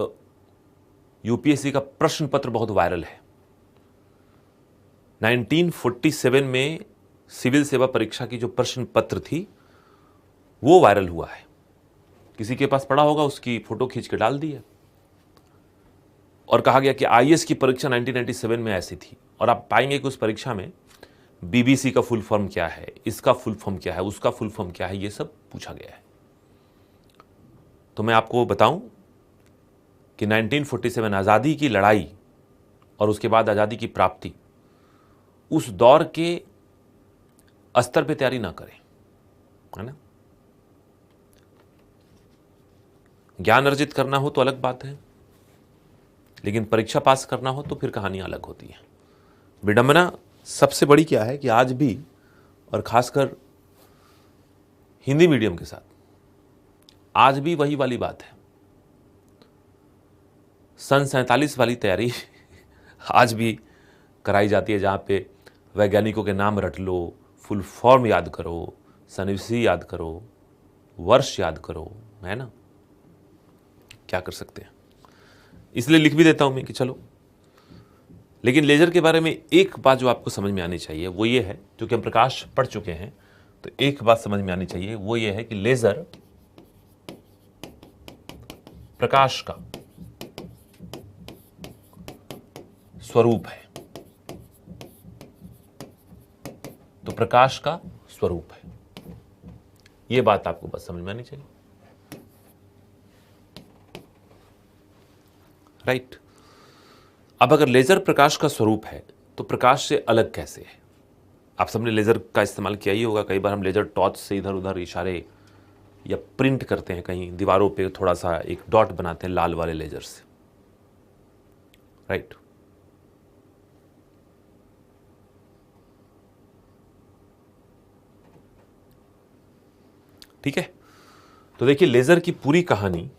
यूपीएससी का प्रश्न पत्र बहुत वायरल है। 1947 में सिविल सेवा परीक्षा की जो प्रश्न पत्र थी वो वायरल हुआ है। किसी के पास पड़ा होगा, उसकी फोटो खींच के डाल दी है, और कहा गया कि आईएएस की परीक्षा 1997 में ऐसी थी। और आप पाएंगे कि उस परीक्षा में बीबीसी का फुल फॉर्म क्या है, इसका फुल फॉर्म क्या है, उसका फुल फॉर्म क्या है, ये सब पूछा गया है। तो मैं आपको बताऊं कि 1947 आज़ादी की लड़ाई और उसके बाद आज़ादी की प्राप्ति, उस दौर के स्तर पे तैयारी ना करें, है ना। ज्ञान अर्जित करना हो तो अलग बात है, लेकिन परीक्षा पास करना हो तो फिर कहानी अलग होती है। विडंबना सबसे बड़ी क्या है कि आज भी, और खासकर हिंदी मीडियम के साथ, आज भी वही वाली बात है। सन 47 वाली तैयारी आज भी कराई जाती है, जहाँ पे वैज्ञानिकों के नाम रट लो, फुल फॉर्म याद करो, सन्निवेशी याद करो, वर्ष याद करो, है ना। क्या कर सकते हैं, इसलिए लिख भी देता हूं मैं कि चलो। लेकिन लेजर के बारे में एक बात जो आपको समझ में आनी चाहिए वो ये है, क्योंकि हम प्रकाश पढ़ चुके हैं, तो एक बात समझ में आनी चाहिए, वो ये है कि लेजर प्रकाश का स्वरूप है। तो प्रकाश का स्वरूप है, ये बात आपको बस समझ में आनी चाहिए, राइट। अब अगर लेजर प्रकाश का स्वरूप है तो प्रकाश से अलग कैसे है। आप सबने लेजर का इस्तेमाल किया ही होगा। कई बार हम लेजर टॉर्च से इधर उधर इशारे या प्रिंट करते हैं, कहीं दीवारों पे थोड़ा सा एक डॉट बनाते हैं लाल वाले लेजर से, राइट। ठीक है, तो देखिए लेजर की पूरी कहानी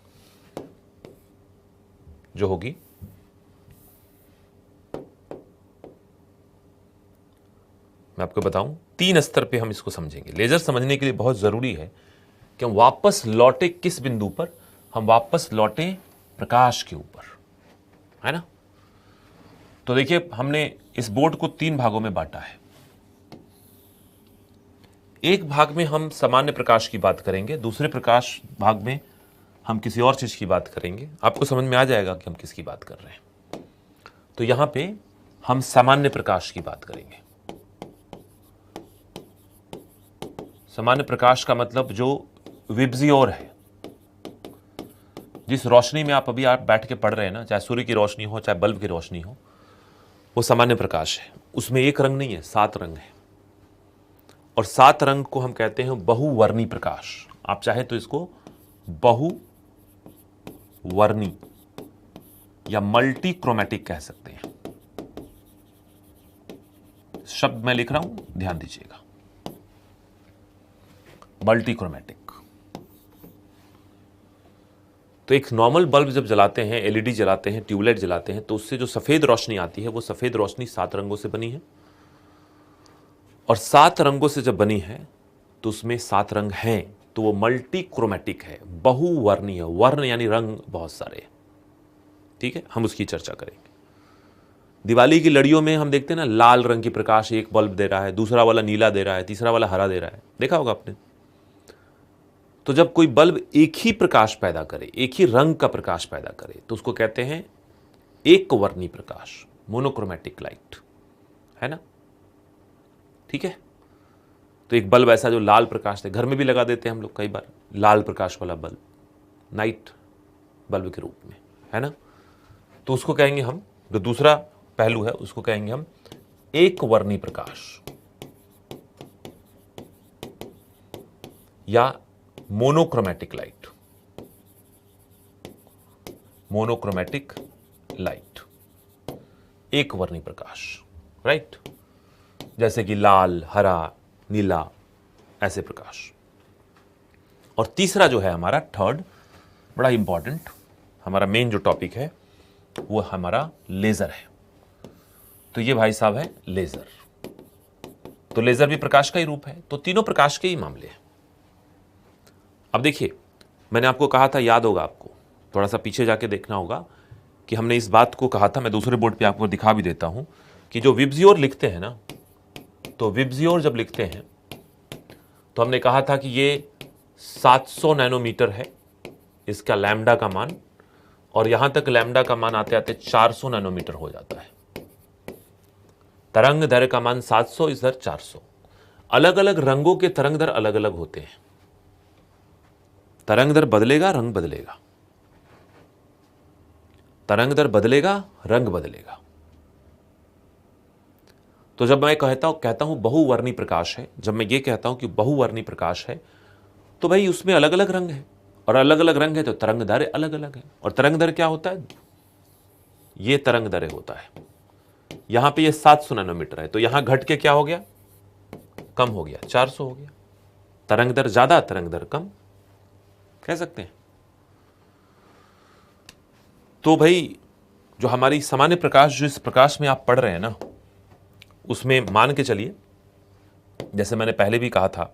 जो होगी, मैं आपको बताऊं, 3 स्तर पे हम इसको समझेंगे। लेजर समझने के लिए बहुत जरूरी है कि हम वापस लौटे किस बिंदु पर, हम वापस लौटे प्रकाश के ऊपर, है ना। तो देखिए हमने इस बोर्ड को 3 भागों में बांटा है। एक भाग में हम सामान्य प्रकाश की बात करेंगे, दूसरे प्रकाश भाग में हम किसी और चीज की बात करेंगे। आपको समझ में आ जाएगा कि हम किसकी बात कर रहे हैं। तो यहां पे हम सामान्य प्रकाश की बात करेंगे। सामान्य प्रकाश का मतलब जो विब्जियोर है, जिस रोशनी में आप अभी बैठ के पढ़ रहे हैं ना, चाहे सूर्य की रोशनी हो चाहे बल्ब की रोशनी हो, वो सामान्य प्रकाश है, उसमें एक रंग नहीं है, 7 रंग है। और 7 रंग को हम कहते हैं बहुवर्णी प्रकाश। आप चाहे तो इसको बहुवर्णी या मल्टी क्रोमैटिक कह सकते हैं। शब्द मैं लिख रहा हूं, ध्यान दीजिएगा, मल्टी क्रोमैटिक। तो एक नॉर्मल बल्ब जब जलाते हैं, एलईडी जलाते हैं, ट्यूबलाइट जलाते हैं, तो उससे जो सफेद रोशनी आती है वो सफेद रोशनी 7 रंगों से बनी है। और 7 रंगों से जब बनी है तो उसमें 7 रंग हैं, तो वो मल्टी क्रोमैटिक है, बहुवर्णीय है। वर्ण यानी रंग बहुत सारे। ठीक है, हम उसकी चर्चा करेंगे। दिवाली की लड़ियों में हम देखते हैं ना, लाल रंग की प्रकाश एक बल्ब दे रहा है, दूसरा वाला नीला दे रहा है, तीसरा वाला हरा दे रहा है, देखा होगा आपने। तो जब कोई बल्ब एक ही प्रकाश पैदा करे, एक ही रंग का प्रकाश पैदा करे, तो उसको कहते हैं एक वर्णी प्रकाश, मोनोक्रोमैटिक लाइट, है ना। ठीक है, तो एक बल्ब ऐसा जो लाल प्रकाश है, घर में भी लगा देते हैं हम लोग कई बार, लाल प्रकाश वाला बल्ब, नाइट बल्ब के रूप में, है ना। तो उसको कहेंगे हम, जो दूसरा पहलू है उसको कहेंगे हम एक वर्णी प्रकाश या मोनोक्रोमैटिक लाइट। मोनोक्रोमैटिक लाइट, एक वर्णी प्रकाश, राइट। जैसे कि लाल, हरा, नीला, ऐसे प्रकाश। और तीसरा जो है हमारा थर्ड, बड़ा इंपॉर्टेंट, हमारा मेन जो टॉपिक है वो हमारा लेजर है। तो ये भाई साहब है लेजर। तो लेजर भी प्रकाश का ही रूप है। तो तीनों प्रकाश के ही मामले हैं। अब देखिए, मैंने आपको कहा था, याद होगा आपको, थोड़ा सा पीछे जाके देखना होगा कि हमने इस बात को कहा था, मैं दूसरे बोर्ड पे आपको दिखा भी देता हूं, कि जो विब्जियोर लिखते हैं ना, तो विब्जियोर जब लिखते हैं तो हमने कहा था कि ये 700 नैनोमीटर है इसका लैम्डा का मान, और यहां तक लैम्डा का मान आते आते 400 नैनोमीटर हो जाता है। तरंग दैर्घ्य का मान 700, इधर 400। अलग अलग रंगों के तरंग दैर्घ्य अलग अलग होते हैं। तरंग दैर्घ्य बदलेगा, रंग बदलेगा, तरंग दैर्घ्य बदलेगा, रंग बदलेगा। तो जब मैं कहता हूं बहुवर्णी प्रकाश है, जब मैं ये कहता हूं कि बहुवर्णी प्रकाश है, तो भाई उसमें अलग अलग रंग है, और अलग अलग रंग है तो तरंग दैर्घ्य अलग अलग है। और तरंग दैर्घ्य क्या होता है? ये तरंग दैर्घ्य होता है। यहां पे ये 700 नैनोमीटर है, तो यहां घट के क्या हो गया? कम हो गया, 400 हो गया। तरंग दैर्घ्य ज्यादा, तरंग दैर्घ्य कम, कह सकते हैं। तो भाई जो हमारी सामान्य प्रकाश, जो इस प्रकाश में आप पढ़ रहे हैं ना, उसमें मान के चलिए, जैसे मैंने पहले भी कहा था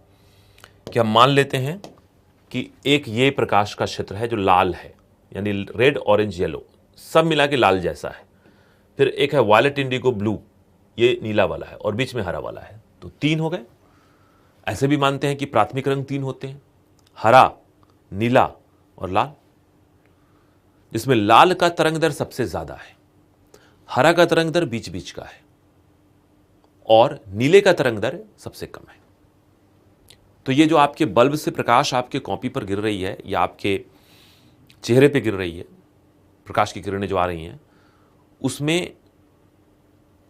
कि हम मान लेते हैं कि एक ये प्रकाश का क्षेत्र है जो लाल है, यानी रेड, ऑरेंज, येलो, सब मिला के लाल जैसा है। फिर एक है वायलेट, इंडिगो, ब्लू, ये नीला वाला है, और बीच में हरा वाला है, तो 3 हो गए। ऐसे भी मानते हैं कि प्राथमिक रंग 3 होते हैं, हरा, नीला और लाल, जिसमें लाल का तरंग दैर्घ्य सबसे ज्यादा है, हरा का तरंग दैर्घ्य बीच बीच का है, और नीले का तरंग दैर्घ्य सबसे कम है। तो ये जो आपके बल्ब से प्रकाश आपके कॉपी पर गिर रही है या आपके चेहरे पे गिर रही है, प्रकाश की किरणें जो आ रही हैं, उसमें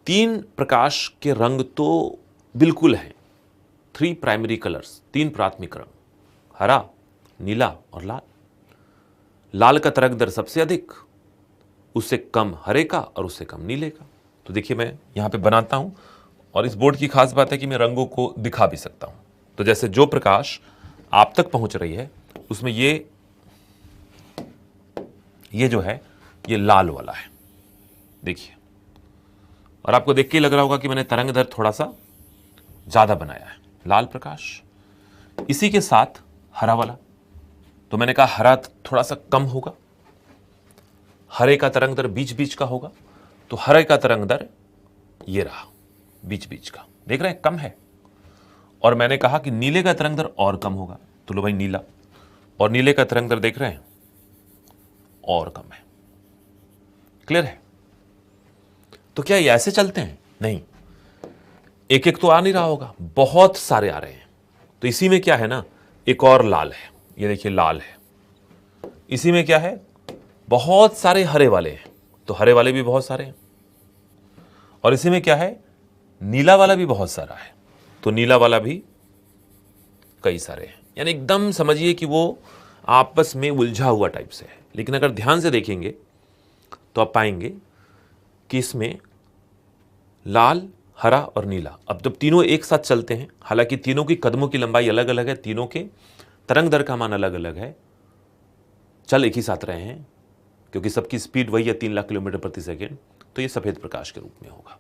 3 प्रकाश के रंग तो बिल्कुल हैं। 3 प्राइमरी कलर्स, 3 प्राथमिक रंग, हरा, नीला और लाल। लाल का तरंग दैर्घ्य सबसे अधिक, उससे कम हरे का, और उससे कम नीले का। तो देखिए, मैं यहां पे बनाता हूं, और इस बोर्ड की खास बात है कि मैं रंगों को दिखा भी सकता हूं। तो जैसे जो प्रकाश आप तक पहुंच रही है, उसमें ये जो है, ये लाल वाला है, देखिए। और आपको देख के लग रहा होगा कि मैंने तरंग दैर्घ्य थोड़ा सा ज्यादा बनाया है, लाल प्रकाश। इसी के साथ हरा वाला, तो मैंने कहा हरा थोड़ा सा कम होगा, हरे का तरंग दैर्घ्य बीच बीच का होगा, तो हरे का तरंग दैर्घ्य ये रहा, बीच बीच का, देख रहे हैं, कम है। और मैंने कहा कि नीले का तरंग दैर्घ्य और कम होगा, तो लो भाई नीला, और नीले का तरंग दैर्घ्य देख रहे हैं और कम है। क्लियर है? तो क्या ये ऐसे चलते हैं? नहीं, एक एक तो आ नहीं रहा होगा, बहुत सारे आ रहे हैं। तो इसी में क्या है ना, एक और लाल है, ये देखिए लाल है। इसी में क्या है, बहुत सारे हरे वाले हैं, तो हरे वाले भी बहुत सारे हैं। और इसी में क्या है, नीला वाला भी बहुत सारा है, तो नीला वाला भी कई सारे हैं। यानी एकदम समझिए कि वो आपस में उलझा हुआ टाइप से है। लेकिन अगर ध्यान से देखेंगे तो आप पाएंगे कि इसमें लाल, हरा और नीला, अब जब तीनों एक साथ चलते हैं, हालांकि तीनों की कदमों की लंबाई अलग अलग है, तीनों के तरंग दर का मान अलग अलग है, चल एक ही साथ रहे हैं क्योंकि सबकी स्पीड वही है 3 लाख किलोमीटर प्रति सेकेंड, तो ये सफेद प्रकाश के रूप में होगा,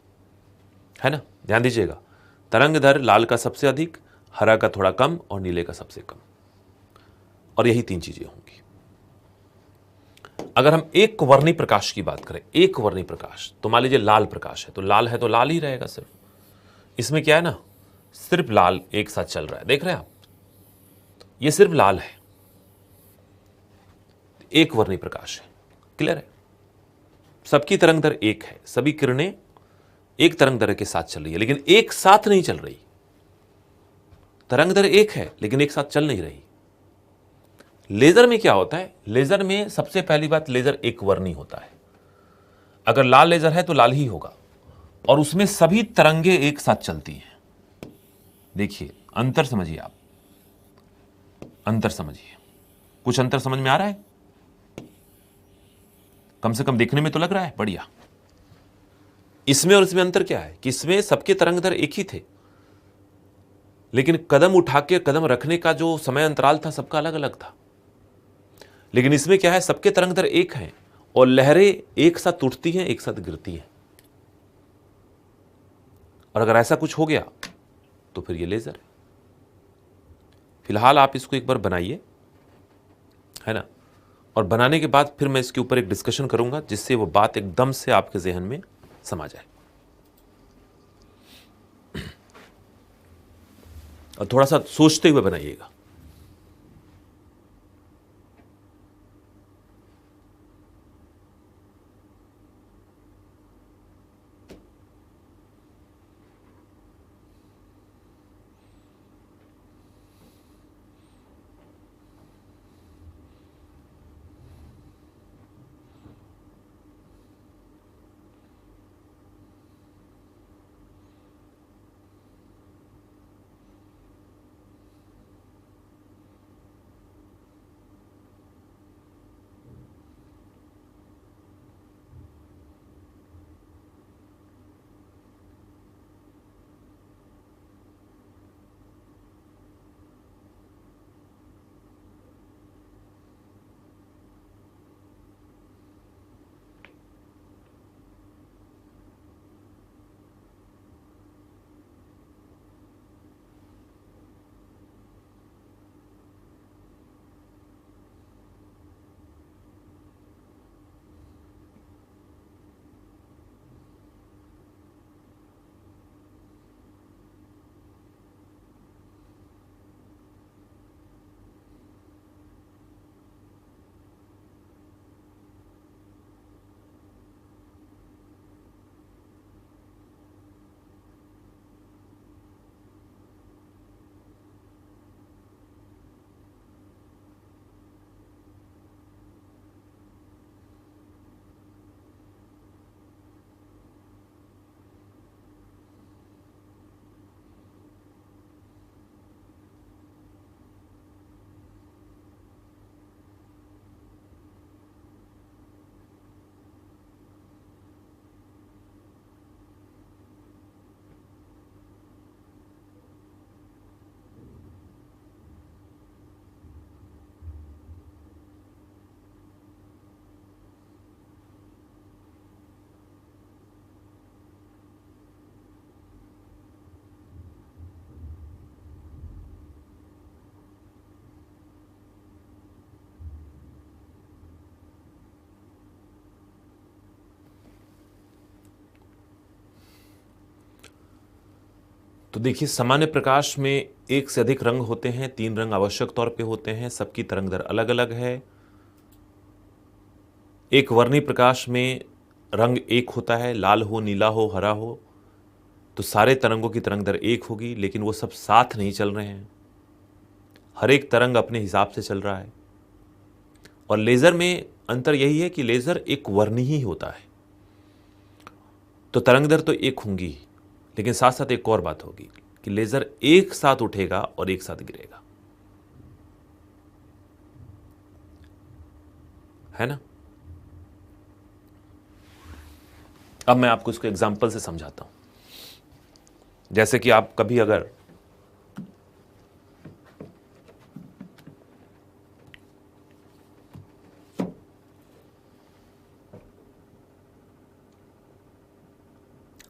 है ना। ध्यान दीजिएगा, तरंग दर लाल का सबसे अधिक, हरा का थोड़ा कम और नीले का सबसे कम, और यही 3 चीजें होंगी। अगर हम एक वर्णी प्रकाश की बात करें, एक वर्णी प्रकाश, तो मान लीजिए लाल प्रकाश है तो लाल ही रहेगा सिर्फ। इसमें क्या है ना, सिर्फ लाल एक साथ चल रहा है, देख रहे हैं आप, ये सिर्फ लाल है, एक वर्णी प्रकाश है। क्लियर है, सबकी तरंग दर एक है, सभी किरणें एक तरंग दर के साथ चल रही है, लेकिन एक साथ नहीं चल रही। तरंग दर एक है लेकिन एक साथ चल नहीं रही। लेजर में क्या होता है, लेजर में सबसे पहली बात, लेजर एक वर्णी होता है। अगर लाल लेजर है तो लाल ही होगा, और उसमें सभी तरंगे एक साथ चलती हैं। देखिए अंतर समझिए आप, अंतर समझिए, कुछ अंतर समझ में आ रहा है, कम से कम देखने में तो लग रहा है बढ़िया। इसमें और इसमें अंतर क्या है कि इसमें सबके तरंग दर एक ही थे, लेकिन कदम उठा के कदम रखने का जो समय अंतराल था सबका अलग अलग था। लेकिन इसमें क्या है, सबके तरंग दर एक हैं और लहरें एक साथ उठती हैं, एक साथ गिरती हैं। और अगर ऐसा कुछ हो गया तो फिर ये लेजर है। फिलहाल आप इसको एक बार बनाइए, है ना, और बनाने के बाद फिर मैं इसके ऊपर एक डिस्कशन करूंगा जिससे वो बात एकदम से आपके जहन में समा जाए। और थोड़ा सा सोचते हुए बनाइएगा। तो देखिए, सामान्य प्रकाश में एक से अधिक रंग होते हैं, 3 रंग आवश्यक तौर पे होते हैं, सबकी तरंग दर अलग अलग है। एक वर्णी प्रकाश में रंग एक होता है, लाल हो, नीला हो, हरा हो, तो सारे तरंगों की तरंग दर एक होगी, लेकिन वो सब साथ नहीं चल रहे हैं, हर एक तरंग अपने हिसाब से चल रहा है। और लेज़र में अंतर यही है कि लेज़र एक वर्णी ही होता है, तो तरंग दर तो एक होंगी, लेकिन साथ साथ एक और बात होगी कि लेजर एक साथ उठेगा और एक साथ गिरेगा, है ना। अब मैं आपको इसको एग्जाम्पल से समझाता हूं। जैसे कि आप कभी अगर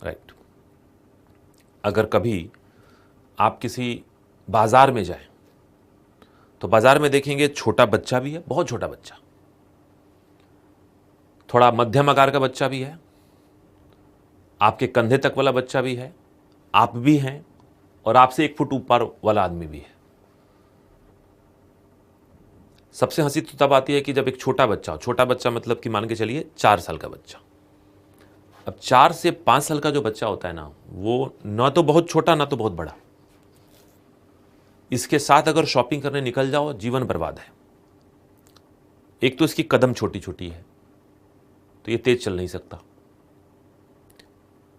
राइट, अगर कभी आप किसी बाजार में जाएं तो बाजार में देखेंगे छोटा बच्चा भी है, बहुत छोटा बच्चा, थोड़ा मध्यम आकार का बच्चा भी है, आपके कंधे तक वाला बच्चा भी है, आप भी हैं, और आपसे 1 फुट ऊपर वाला आदमी भी है। सबसे हंसी तो तब आती है कि जब एक छोटा बच्चा हो, छोटा बच्चा मतलब कि मान के चलिए 4 साल का बच्चा। अब 4 से 5 साल का जो बच्चा होता है ना, वो ना तो बहुत छोटा ना तो बहुत बड़ा, इसके साथ अगर शॉपिंग करने निकल जाओ जीवन बर्बाद है। एक तो इसकी कदम छोटी छोटी है, तो ये तेज चल नहीं सकता।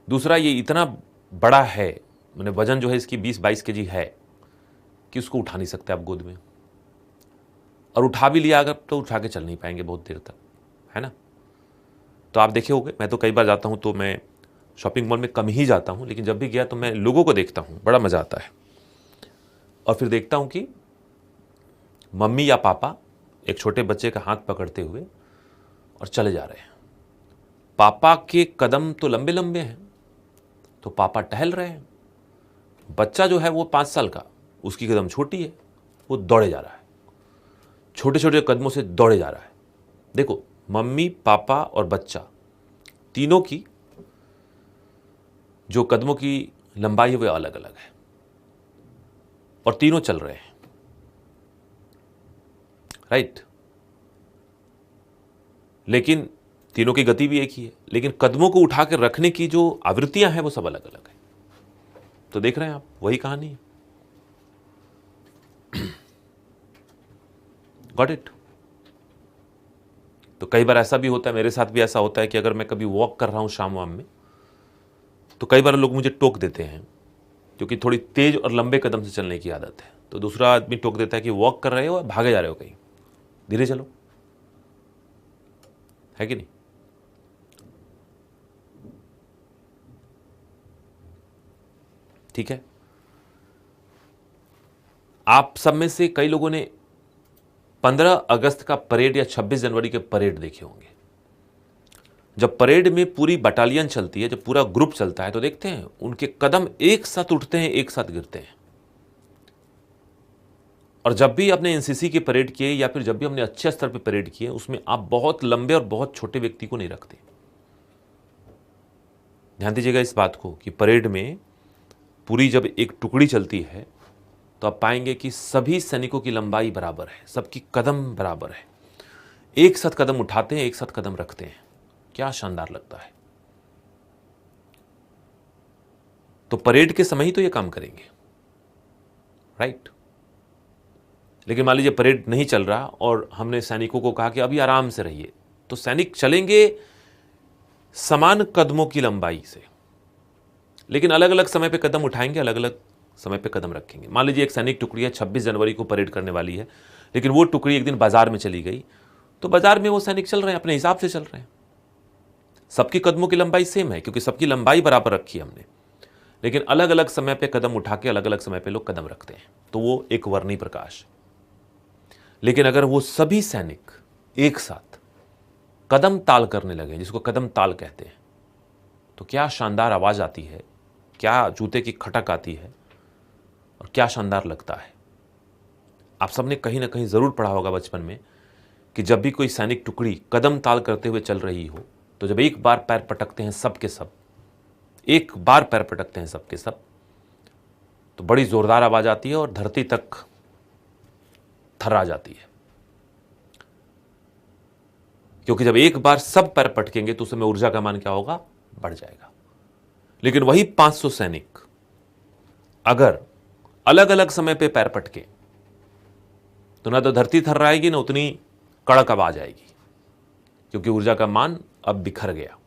दूसरा, ये इतना बड़ा है, मैंने वजन जो है इसकी 20-22 केजी है, कि उसको उठा नहीं सकते आप गोद में, और उठा भी लिया अगर तो उठा के चल नहीं पाएंगे बहुत देर तक, है ना। तो आप देखे होंगे, मैं तो कई बार जाता हूं, तो मैं शॉपिंग मॉल में कम ही जाता हूं, लेकिन जब भी गया तो मैं लोगों को देखता हूं, बड़ा मजा आता है। और फिर देखता हूं कि मम्मी या पापा एक छोटे बच्चे का हाथ पकड़ते हुए और चले जा रहे हैं। पापा के कदम तो लंबे लंबे हैं, तो पापा टहल रहे हैं। बच्चा जो है वो 5 साल का, उसकी कदम छोटी है, वो दौड़े जा रहा है, छोटे छोटे कदमों से दौड़े जा रहा है। देखो, मम्मी पापा और बच्चा तीनों की जो कदमों की लंबाई है वो अलग अलग है, और तीनों चल रहे हैं, राइट। लेकिन तीनों की गति भी एक ही है, लेकिन कदमों को उठा कर रखने की जो आवृत्तियां हैं वो सब अलग अलग है। तो देख रहे हैं आप, वही कहानी है। Got it. तो कई बार ऐसा भी होता है, मेरे साथ भी ऐसा होता है कि अगर मैं कभी वॉक कर रहा हूं शाम वाम में, तो कई बार लोग मुझे टोक देते हैं, क्योंकि थोड़ी तेज और लंबे कदम से चलने की आदत है। तो दूसरा आदमी टोक देता है कि वॉक कर रहे हो, भागे जा रहे हो कहीं, धीरे चलो, है कि नहीं। ठीक है। आप सब में से कई लोगों ने 15 अगस्त का परेड या 26 जनवरी के परेड देखे होंगे। जब परेड में पूरी बटालियन चलती है, जब पूरा ग्रुप चलता है, तो देखते हैं उनके कदम एक साथ उठते हैं, एक साथ गिरते हैं। और जब भी आपने एनसीसी की परेड किए या फिर जब भी हमने अच्छे स्तर पर परेड किए, उसमें आप बहुत लंबे और बहुत छोटे व्यक्ति को नहीं रखते। ध्यान दीजिएगा इस बात को कि परेड में पूरी जब एक टुकड़ी चलती है, तो आप पाएंगे कि सभी सैनिकों की लंबाई बराबर है, सबकी कदम बराबर है, एक साथ कदम उठाते हैं, एक साथ कदम रखते हैं। क्या शानदार लगता है। तो परेड के समय ही तो ये काम करेंगे, राइट। लेकिन मान लीजिए परेड नहीं चल रहा और हमने सैनिकों को कहा कि अभी आराम से रहिए, तो सैनिक चलेंगे समान कदमों की लंबाई से, लेकिन अलग अलग समय पे कदम उठाएंगे, अलग अलग समय पे कदम रखेंगे। मान लीजिए एक सैनिक टुकड़ी है, 26 जनवरी को परेड करने वाली है, लेकिन वो टुकड़ी एक दिन बाजार में चली गई, तो बाजार में वो सैनिक चल रहे हैं, अपने हिसाब से चल रहे हैं। सबकी कदमों की लंबाई सेम है, क्योंकि सबकी लंबाई बराबर रखी है हमने, लेकिन अलग अलग समय पे कदम उठा के अलग अलग समय पे लोग कदम रखते हैं, तो वो एक वर्णी प्रकाश। लेकिन अगर वो सभी सैनिक एक साथ कदम ताल करने लगे, जिसको कदम ताल कहते हैं, तो क्या शानदार आवाज आती है, क्या जूते की खटक आती है, और क्या शानदार लगता है। आप सबने कहीं ना कहीं जरूर पढ़ा होगा बचपन में कि जब भी कोई सैनिक टुकड़ी कदम ताल करते हुए चल रही हो, तो जब एक बार पैर पटकते हैं सब के सब, एक बार पैर पटकते हैं सब के सब, तो बड़ी जोरदार आवाज आती है और धरती तक थर्रा जाती है। क्योंकि जब एक बार सब पैर पटकेंगे तो उसमें ऊर्जा का मान क्या होगा, बढ़ जाएगा। लेकिन वही 500 सैनिक अगर अलग अलग समय पे पैर पटके, तो ना तो धरती थर्राएगी, ना उतनी कड़क आवाज आएगी, क्योंकि ऊर्जा का मान अब बिखर गया।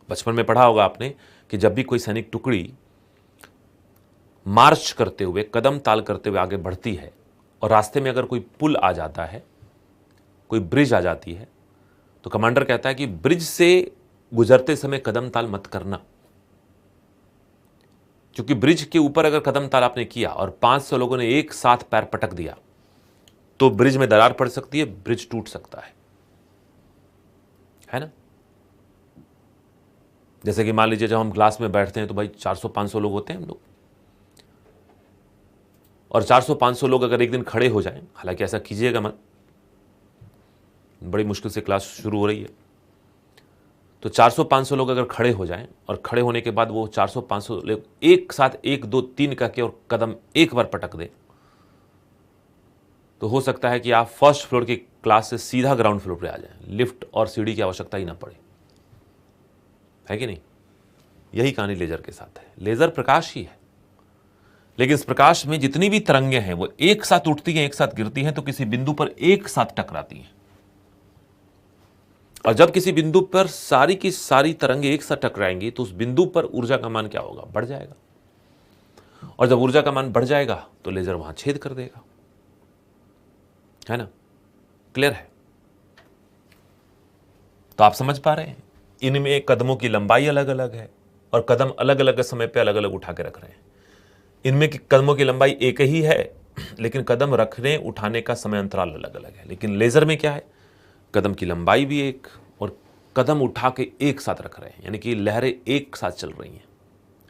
बचपन में पढ़ा होगा आपने कि जब भी कोई सैनिक टुकड़ी मार्च करते हुए, कदम ताल करते हुए आगे बढ़ती है और रास्ते में अगर कोई पुल आ जाता है, कोई ब्रिज आ जाती है, तो कमांडर कहता है कि ब्रिज से गुजरते समय कदम ताल मत करना, क्योंकि ब्रिज के ऊपर अगर कदम ताल आपने किया और 500 लोगों ने एक साथ पैर पटक दिया तो ब्रिज में दरार पड़ सकती है, ब्रिज टूट सकता है ना। जैसे कि मान लीजिए जब हम क्लास में बैठते हैं तो भाई 400-500 लोग होते हैं हम लोग, और 400-500 लोग अगर एक दिन खड़े हो जाएं, हालांकि ऐसा कीजिएगा मत, बड़ी मुश्किल से क्लास शुरू हो रही है, तो 400-500 लोग अगर खड़े हो जाएं और खड़े होने के बाद वो 400-500 लोग एक साथ 1 2 3 करके और कदम एक बार पटक दें, तो हो सकता है कि आप फर्स्ट फ्लोर की क्लास से सीधा ग्राउंड फ्लोर पर आ जाएं, लिफ्ट और सीढ़ी की आवश्यकता ही ना पड़े, है कि नहीं। यही कहानी लेजर के साथ है। लेजर प्रकाश ही है, लेकिन इस प्रकाश में जितनी भी तरंगें हैं वो एक साथ उठती हैं, एक साथ गिरती हैं, तो किसी बिंदु पर एक साथ टकराती हैं। और जब किसी बिंदु पर सारी की सारी तरंगें एक साथ टकराएंगी तो उस बिंदु पर ऊर्जा का मान क्या होगा, बढ़ जाएगा। और जब ऊर्जा का मान बढ़ जाएगा तो लेजर वहां छेद कर देगा, है ना। क्लियर है। तो आप समझ पा रहे हैं, इनमें कदमों की लंबाई अलग अलग है और कदम अलग अलग समय पे अलग अलग उठा के रख रहे हैं। इनमें की कदमों की लंबाई एक ही है, लेकिन कदम रखने उठाने का समय अंतराल अलग अलग है। लेकिन लेजर में क्या है, कदम की लंबाई भी एक और कदम उठा के एक साथ रख रहे हैं, यानी कि लहरें एक साथ चल रही हैं,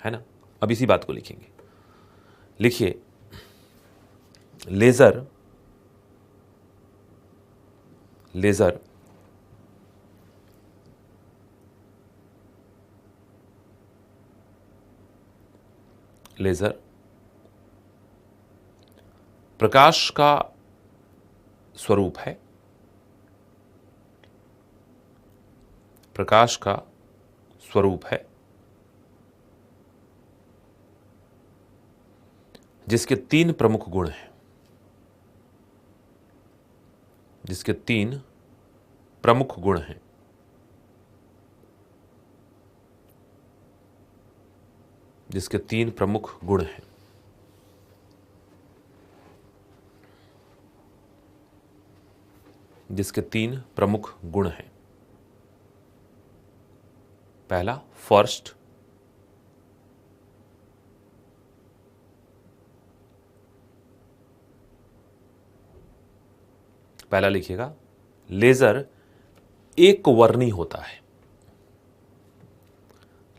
है ना। अब इसी बात को लिखेंगे। लिखिए, लेजर लेजर लेजर प्रकाश का स्वरूप है, प्रकाश का स्वरूप है जिसके 3 प्रमुख गुण हैं, जिसके 3 प्रमुख गुण हैं। जिसके 3 प्रमुख गुण हैं। जिसके 3 प्रमुख गुण हैं। पहला, फर्स्ट, पहला लिखिएगा, लेजर एक वर्णी होता है।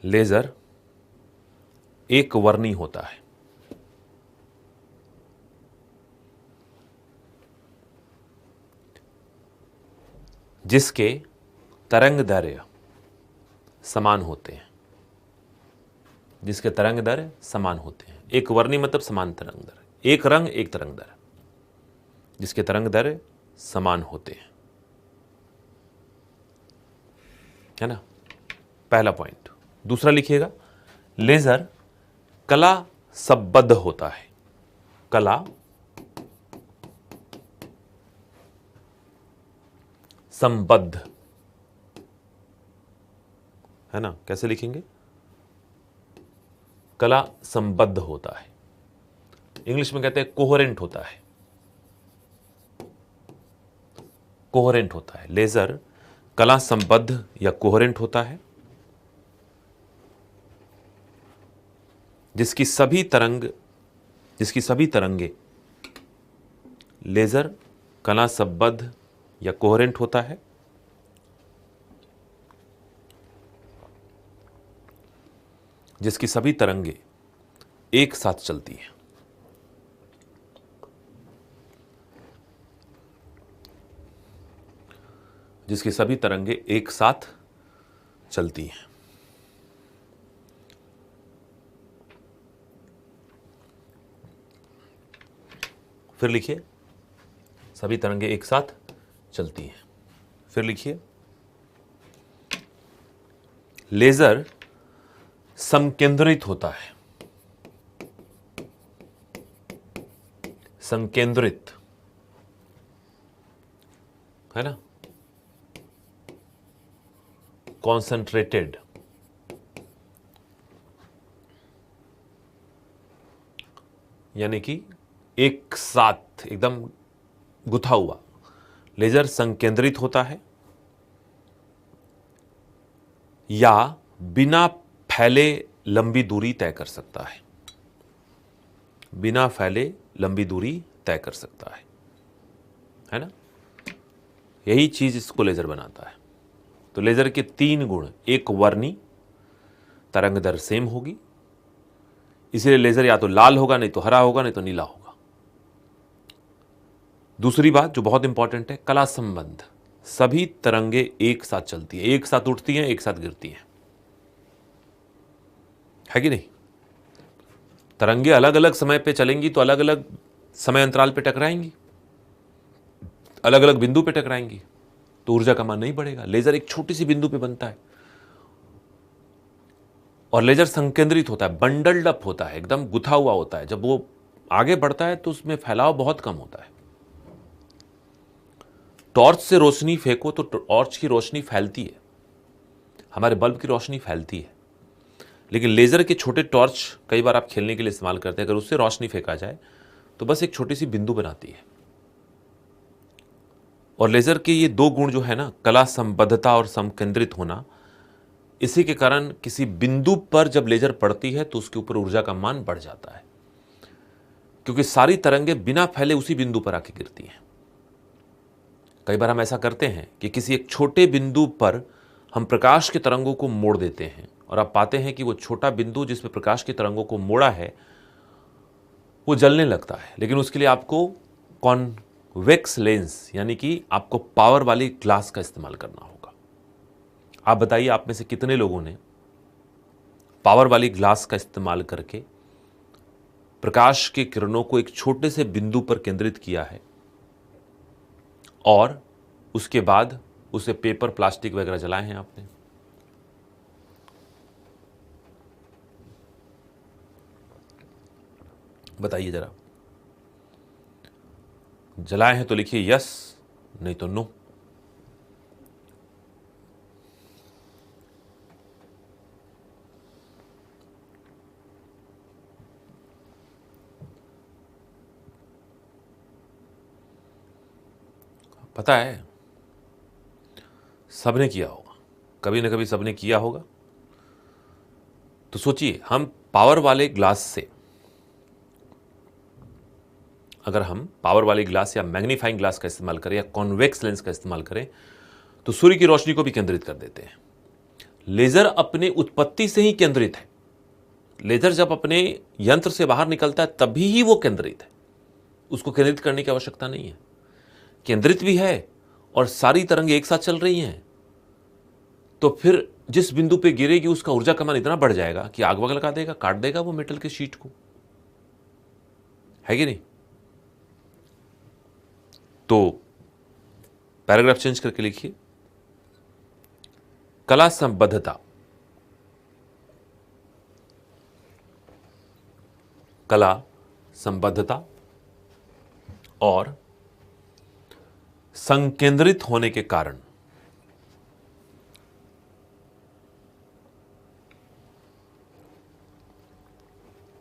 लेजर एक वर्णी होता है। जिसके तरंग दैर्घ्य समान होते हैं। जिसके तरंग दैर्घ्य समान होते हैं। एक वर्णी मतलब समान तरंग दैर्घ्य, एक रंग एक तरंग दैर्घ्य, जिसके तरंग दैर्घ्य समान होते हैं, है ना। पहला पॉइंट। दूसरा लिखिएगा, लेजर कला संबद्ध होता है। कला संबद्ध, है ना। कैसे लिखेंगे, कला संबद्ध होता है। इंग्लिश में कहते हैं कोहेरेंट होता है। कोहेरेंट होता है। लेजर कला संबद्ध या कोहेरेंट होता है, जिसकी सभी तरंगे लेजर कला संबद्ध या कोहेरेंट होता है, जिसकी सभी तरंगे एक साथ चलती हैं। जिसकी सभी तरंगे एक साथ चलती हैं। फिर लिखिए, सभी तरंगे एक साथ चलती हैं। फिर लिखिए, लेजर संकेंद्रित होता है। संकेंद्रित, है ना। कॉन्सेंट्रेटेड, यानी कि एक साथ एकदम गुथा हुआ लेजर संकेंद्रित होता है या बिना फैले लंबी दूरी तय कर सकता है, बिना फैले लंबी दूरी तय कर सकता है ना। यही चीज इसको लेजर बनाता है। तो लेजर के 3 गुण, एक वर्णी, तरंग दर सेम होगी, इसलिए लेजर या तो लाल होगा, नहीं तो हरा होगा, नहीं तो नीला होगा। दूसरी बात जो बहुत इंपॉर्टेंट है, कला संबंध, सभी तरंगे एक साथ चलती है, एक साथ उठती हैं, एक साथ गिरती हैं, है कि नहीं। तरंगे अलग अलग समय पे चलेंगी तो अलग अलग समय अंतराल पे टकराएंगी, अलग अलग बिंदु पे टकराएंगी, तो ऊर्जा का मान नहीं बढ़ेगा। लेजर एक छोटी सी बिंदु पे बनता है और लेजर संकेंद्रित होता है, बंडल्ड अप होता है, एकदम गुथा हुआ होता है। जब वो आगे बढ़ता है तो उसमें फैलाव बहुत कम होता है। टॉर्च से रोशनी फेंको तो टॉर्च की रोशनी फैलती है, हमारे बल्ब की रोशनी फैलती है, लेकिन लेजर के छोटे टॉर्च कई बार आप खेलने के लिए इस्तेमाल करते हैं, अगर उससे रोशनी फेंका जाए तो बस एक छोटी सी बिंदु बनाती है। और लेजर के ये 2 गुण जो है ना, कला संबद्धता और समकेंद्रित होना, इसी के कारण किसी बिंदु पर जब लेजर पड़ती है तो उसके ऊपर ऊर्जा का मान बढ़ जाता है, क्योंकि सारी तरंगे बिना फैले उसी बिंदु पर आके गिरती हैं। कई बार हम ऐसा करते हैं कि किसी एक छोटे बिंदु पर हम प्रकाश के तरंगों को मोड़ देते हैं और आप पाते हैं कि वो छोटा बिंदु जिसमें प्रकाश के तरंगों को मोड़ा है वो जलने लगता है। लेकिन उसके लिए आपको कॉन्वेक्स लेंस यानी कि आपको पावर वाली ग्लास का इस्तेमाल करना होगा। आप बताइए, आप में से कितने लोगों ने पावर वाली ग्लास का इस्तेमाल करके प्रकाश की किरणों को एक छोटे से बिंदु पर केंद्रित किया है और उसके बाद उसे पेपर प्लास्टिक वगैरह जलाए हैं आपने? बताइए जरा। जलाए हैं तो लिखिए यस, नहीं तो नो। पता है, सबने किया होगा, कभी ना कभी सबने किया होगा। तो सोचिए, हम पावर वाले ग्लास से, अगर हम पावर वाली ग्लास या मैग्नीफाइंग ग्लास का इस्तेमाल करें या कॉन्वेक्स लेंस का इस्तेमाल करें तो सूर्य की रोशनी को भी केंद्रित कर देते हैं। लेजर अपनी उत्पत्ति से ही केंद्रित है। लेजर जब अपने यंत्र से बाहर निकलता है तभी ही वो केंद्रित है, उसको केंद्रित करने की आवश्यकता नहीं है। केंद्रित भी है और सारी तरंगें एक साथ चल रही हैं, तो फिर जिस बिंदु पे गिरेगी उसका ऊर्जा कमान इतना बढ़ जाएगा कि आग वग लगा देगा, काट देगा वो मेटल के शीट को, है कि नहीं। तो पैराग्राफ चेंज करके लिखिए, कला संबद्धता, कला संबद्धता और संकेंद्रित होने के कारण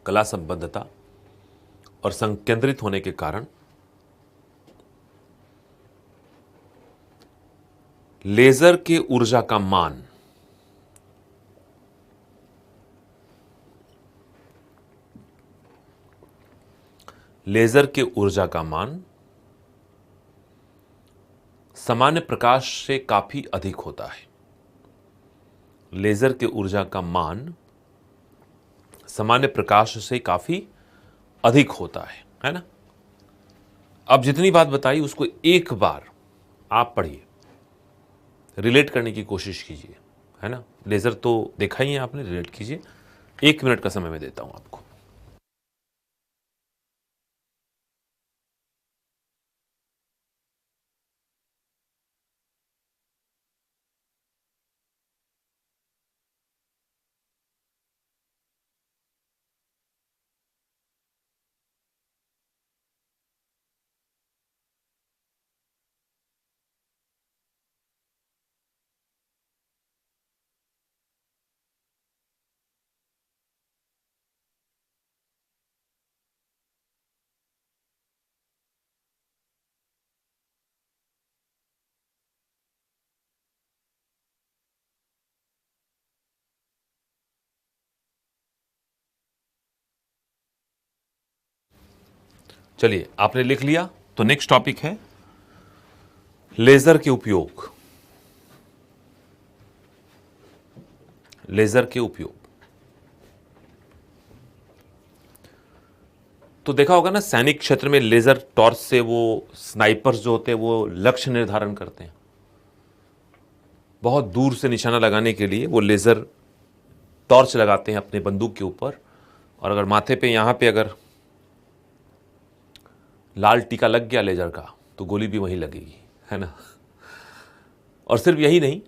कला संबद्धता और संकेंद्रित होने के कारण लेजर के ऊर्जा का मान लेजर के ऊर्जा का मान सामान्य प्रकाश से काफी अधिक होता है। लेजर के ऊर्जा का मान सामान्य प्रकाश से काफी अधिक होता है ना। अब जितनी बात बताई उसको एक बार आप पढ़िए, रिलेट करने की कोशिश कीजिए, है ना। लेजर तो देखा ही है आपने, रिलेट कीजिए। 1 मिनट का समय मैं देता हूं आपको। चलिए, आपने लिख लिया तो नेक्स्ट टॉपिक है लेजर के उपयोग। लेजर के उपयोग। तो देखा होगा ना, सैनिक क्षेत्र में लेजर टॉर्च से वो स्नाइपर्स जो होते हैं वो लक्ष्य निर्धारण करते हैं। बहुत दूर से निशाना लगाने के लिए वो लेजर टॉर्च लगाते हैं अपने बंदूक के ऊपर, और अगर माथे पे यहां पे अगर लाल टीका लग गया लेजर का तो गोली भी वहीं लगेगी, है ना। और सिर्फ यही नहीं,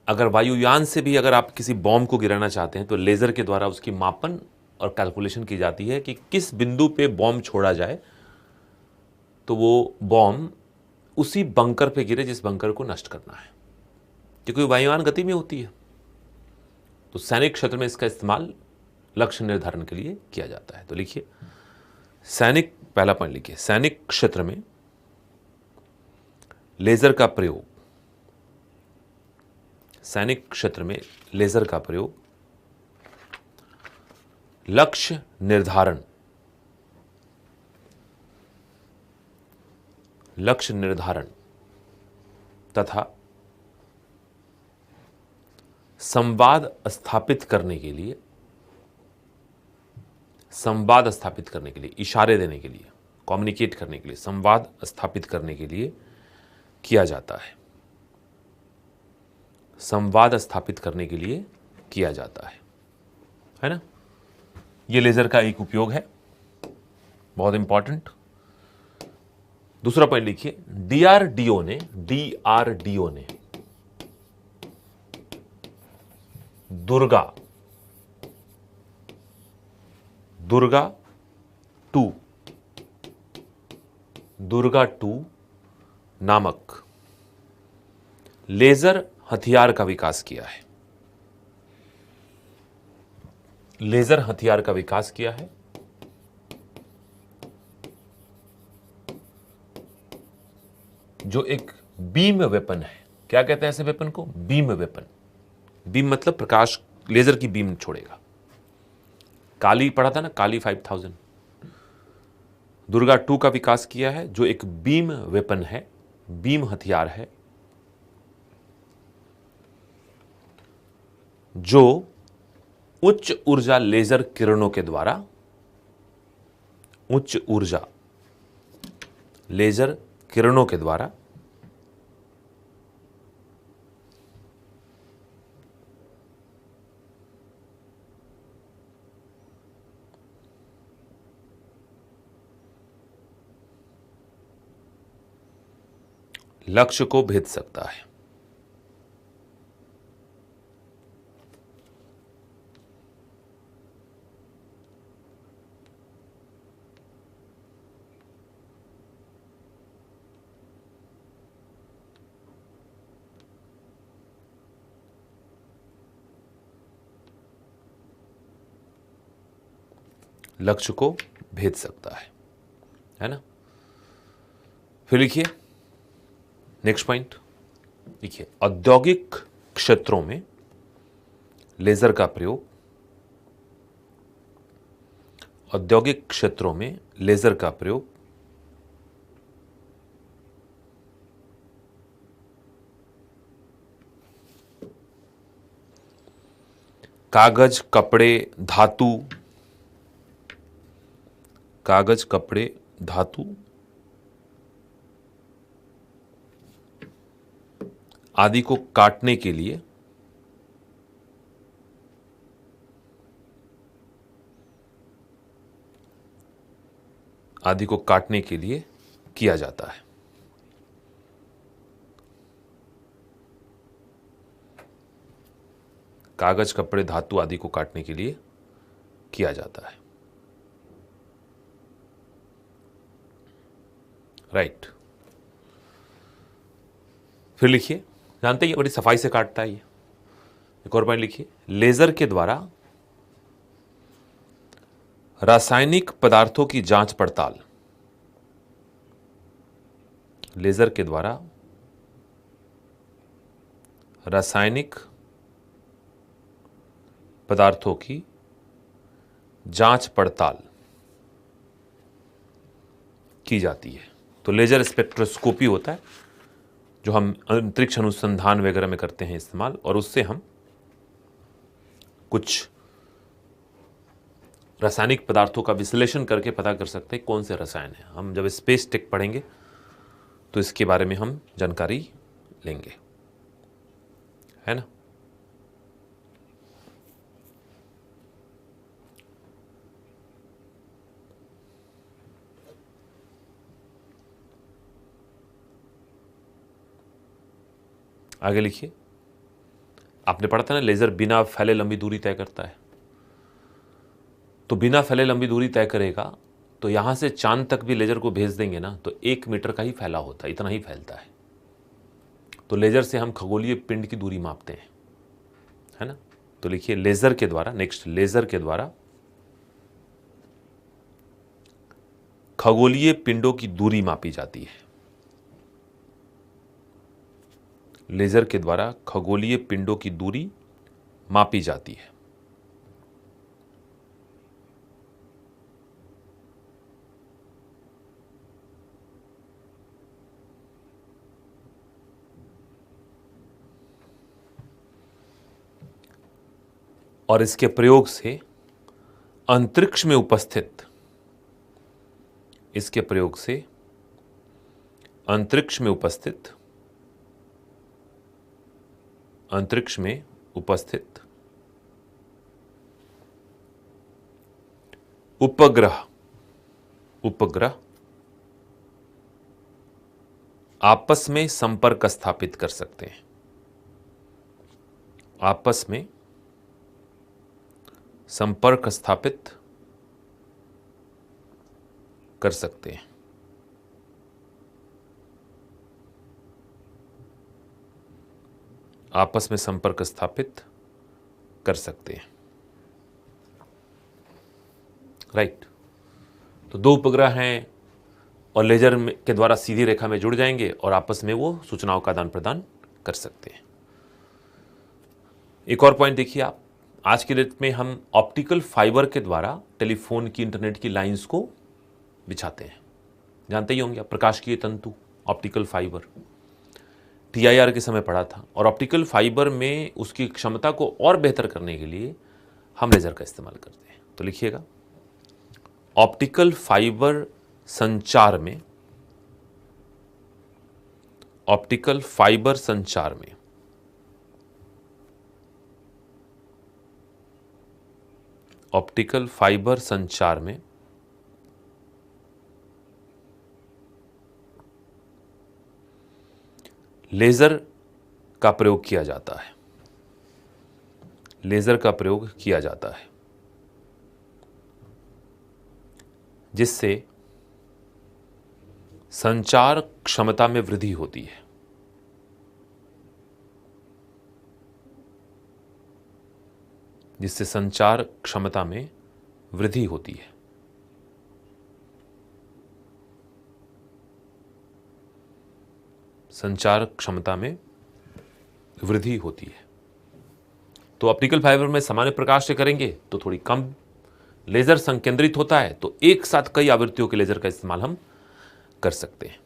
अगर वायुयान से भी अगर आप किसी बॉम्ब को गिराना चाहते हैं तो लेजर के द्वारा उसकी मापन और कैलकुलेशन की जाती है कि किस बिंदु पे बॉम्ब छोड़ा जाए तो वो बॉम्ब उसी बंकर पे गिरे जिस बंकर को नष्ट करना है, क्योंकि वायुयान गति में होती है। तो सैनिक क्षेत्र में इसका इस्तेमाल लक्ष्य निर्धारण के लिए किया जाता है। तो लिखिए सैनिक, पहला पॉइंट लिखिए, सैनिक क्षेत्र में लेजर का प्रयोग। सैनिक क्षेत्र में लेजर का प्रयोग लक्ष्य निर्धारण, लक्ष्य निर्धारण तथा संवाद स्थापित करने के लिए, संवाद स्थापित करने के लिए, इशारे देने के लिए, कम्युनिकेट करने के लिए, संवाद स्थापित करने के लिए किया जाता है। संवाद स्थापित करने के लिए किया जाता है ना। यह लेजर का एक उपयोग है, बहुत इंपॉर्टेंट। दूसरा पॉइंट लिखिए, डीआरडीओ ने दुर्गा 2 नामक लेजर हथियार का विकास किया है। लेजर हथियार का विकास किया है जो एक बीम वेपन है। क्या कहते हैं ऐसे वेपन को? Beam weapon. बीम मतलब प्रकाश, लेजर की बीम छोड़ेगा। काली पढ़ा था ना, काली 5000। दुर्गा 2 का विकास किया है जो एक बीम वेपन है, बीम हथियार है, जो उच्च ऊर्जा लेजर किरणों के द्वारा, उच्च ऊर्जा लेजर किरणों के द्वारा लक्ष्य को भेद सकता है। लक्ष्य को भेद सकता है ना। फिर लिखिए नेक्स्ट पॉइंट, देखिए औद्योगिक क्षेत्रों में लेजर का प्रयोग, औद्योगिक क्षेत्रों में लेजर का प्रयोग कागज, कपड़े, धातु, कागज, कपड़े, धातु आदि को काटने के लिए, आदि को काटने के लिए किया जाता है। कागज, कपड़े, धातु आदि को काटने के लिए किया जाता है। राइट। फिर लिखिए, जानते हैं बड़ी सफाई से काटता है ये। एक और पॉइंट लिखिए, लेजर के द्वारा रासायनिक पदार्थों की जांच पड़ताल, लेजर के द्वारा रासायनिक पदार्थों की जांच पड़ताल की जाती है। तो लेजर स्पेक्ट्रोस्कोपी होता है जो हम अंतरिक्ष अनुसंधान वगैरह में करते हैं इस्तेमाल, और उससे हम कुछ रासायनिक पदार्थों का विश्लेषण करके पता कर सकते हैं कौन से रसायन हैं। हम जब स्पेस टेक पढ़ेंगे तो इसके बारे में हम जानकारी लेंगे, है ना। आगे लिखिए, आपने पढ़ा था ना लेजर बिना फैले लंबी दूरी तय करता है। तो बिना फैले लंबी दूरी तय करेगा तो यहां से चांद तक भी लेजर को भेज देंगे ना तो 1 मीटर का ही फैला होता है, इतना ही फैलता है। तो लेजर से हम खगोलीय पिंड की दूरी मापते हैं, है ना। तो लिखिए लेजर के द्वारा, नेक्स्ट, लेजर के द्वारा खगोलीय पिंडों की दूरी मापी जाती है। लेजर के द्वारा खगोलीय पिंडों की दूरी मापी जाती है। और इसके प्रयोग से अंतरिक्ष में उपस्थित, इसके प्रयोग से अंतरिक्ष में उपस्थित, अंतरिक्ष में उपस्थित उपग्रह आपस में संपर्क स्थापित कर सकते हैं, आपस में संपर्क स्थापित कर सकते हैं। आपस में संपर्क स्थापित कर सकते हैं, राइट। तो दो उपग्रह हैं और लेजर के द्वारा सीधी रेखा में जुड़ जाएंगे और आपस में वो सूचनाओं का आदान प्रदान कर सकते हैं। एक और पॉइंट देखिए आप, आज के डेट में हम ऑप्टिकल फाइबर के द्वारा टेलीफोन की, इंटरनेट की लाइंस को बिछाते हैं। जानते ही होंगे आप, प्रकाशीय तंतु, ऑप्टिकल फाइबर, TIR के समय पढ़ा था। और ऑप्टिकल फाइबर में उसकी क्षमता को और बेहतर करने के लिए हम लेजर का इस्तेमाल करते हैं। तो लिखिएगा, ऑप्टिकल फाइबर संचार में, ऑप्टिकल फाइबर संचार में ऑप्टिकल फाइबर संचार में लेजर का प्रयोग किया जाता है, लेजर का प्रयोग किया जाता है, जिससे संचार क्षमता में वृद्धि होती है, जिससे संचार क्षमता में वृद्धि होती है। संचार क्षमता में वृद्धि होती है। तो ऑप्टिकल फाइबर में सामान्य प्रकाश से करेंगे तो थोड़ी कम, लेजर संकेंद्रित होता है तो एक साथ कई आवृत्तियों के लेजर का इस्तेमाल हम कर सकते हैं।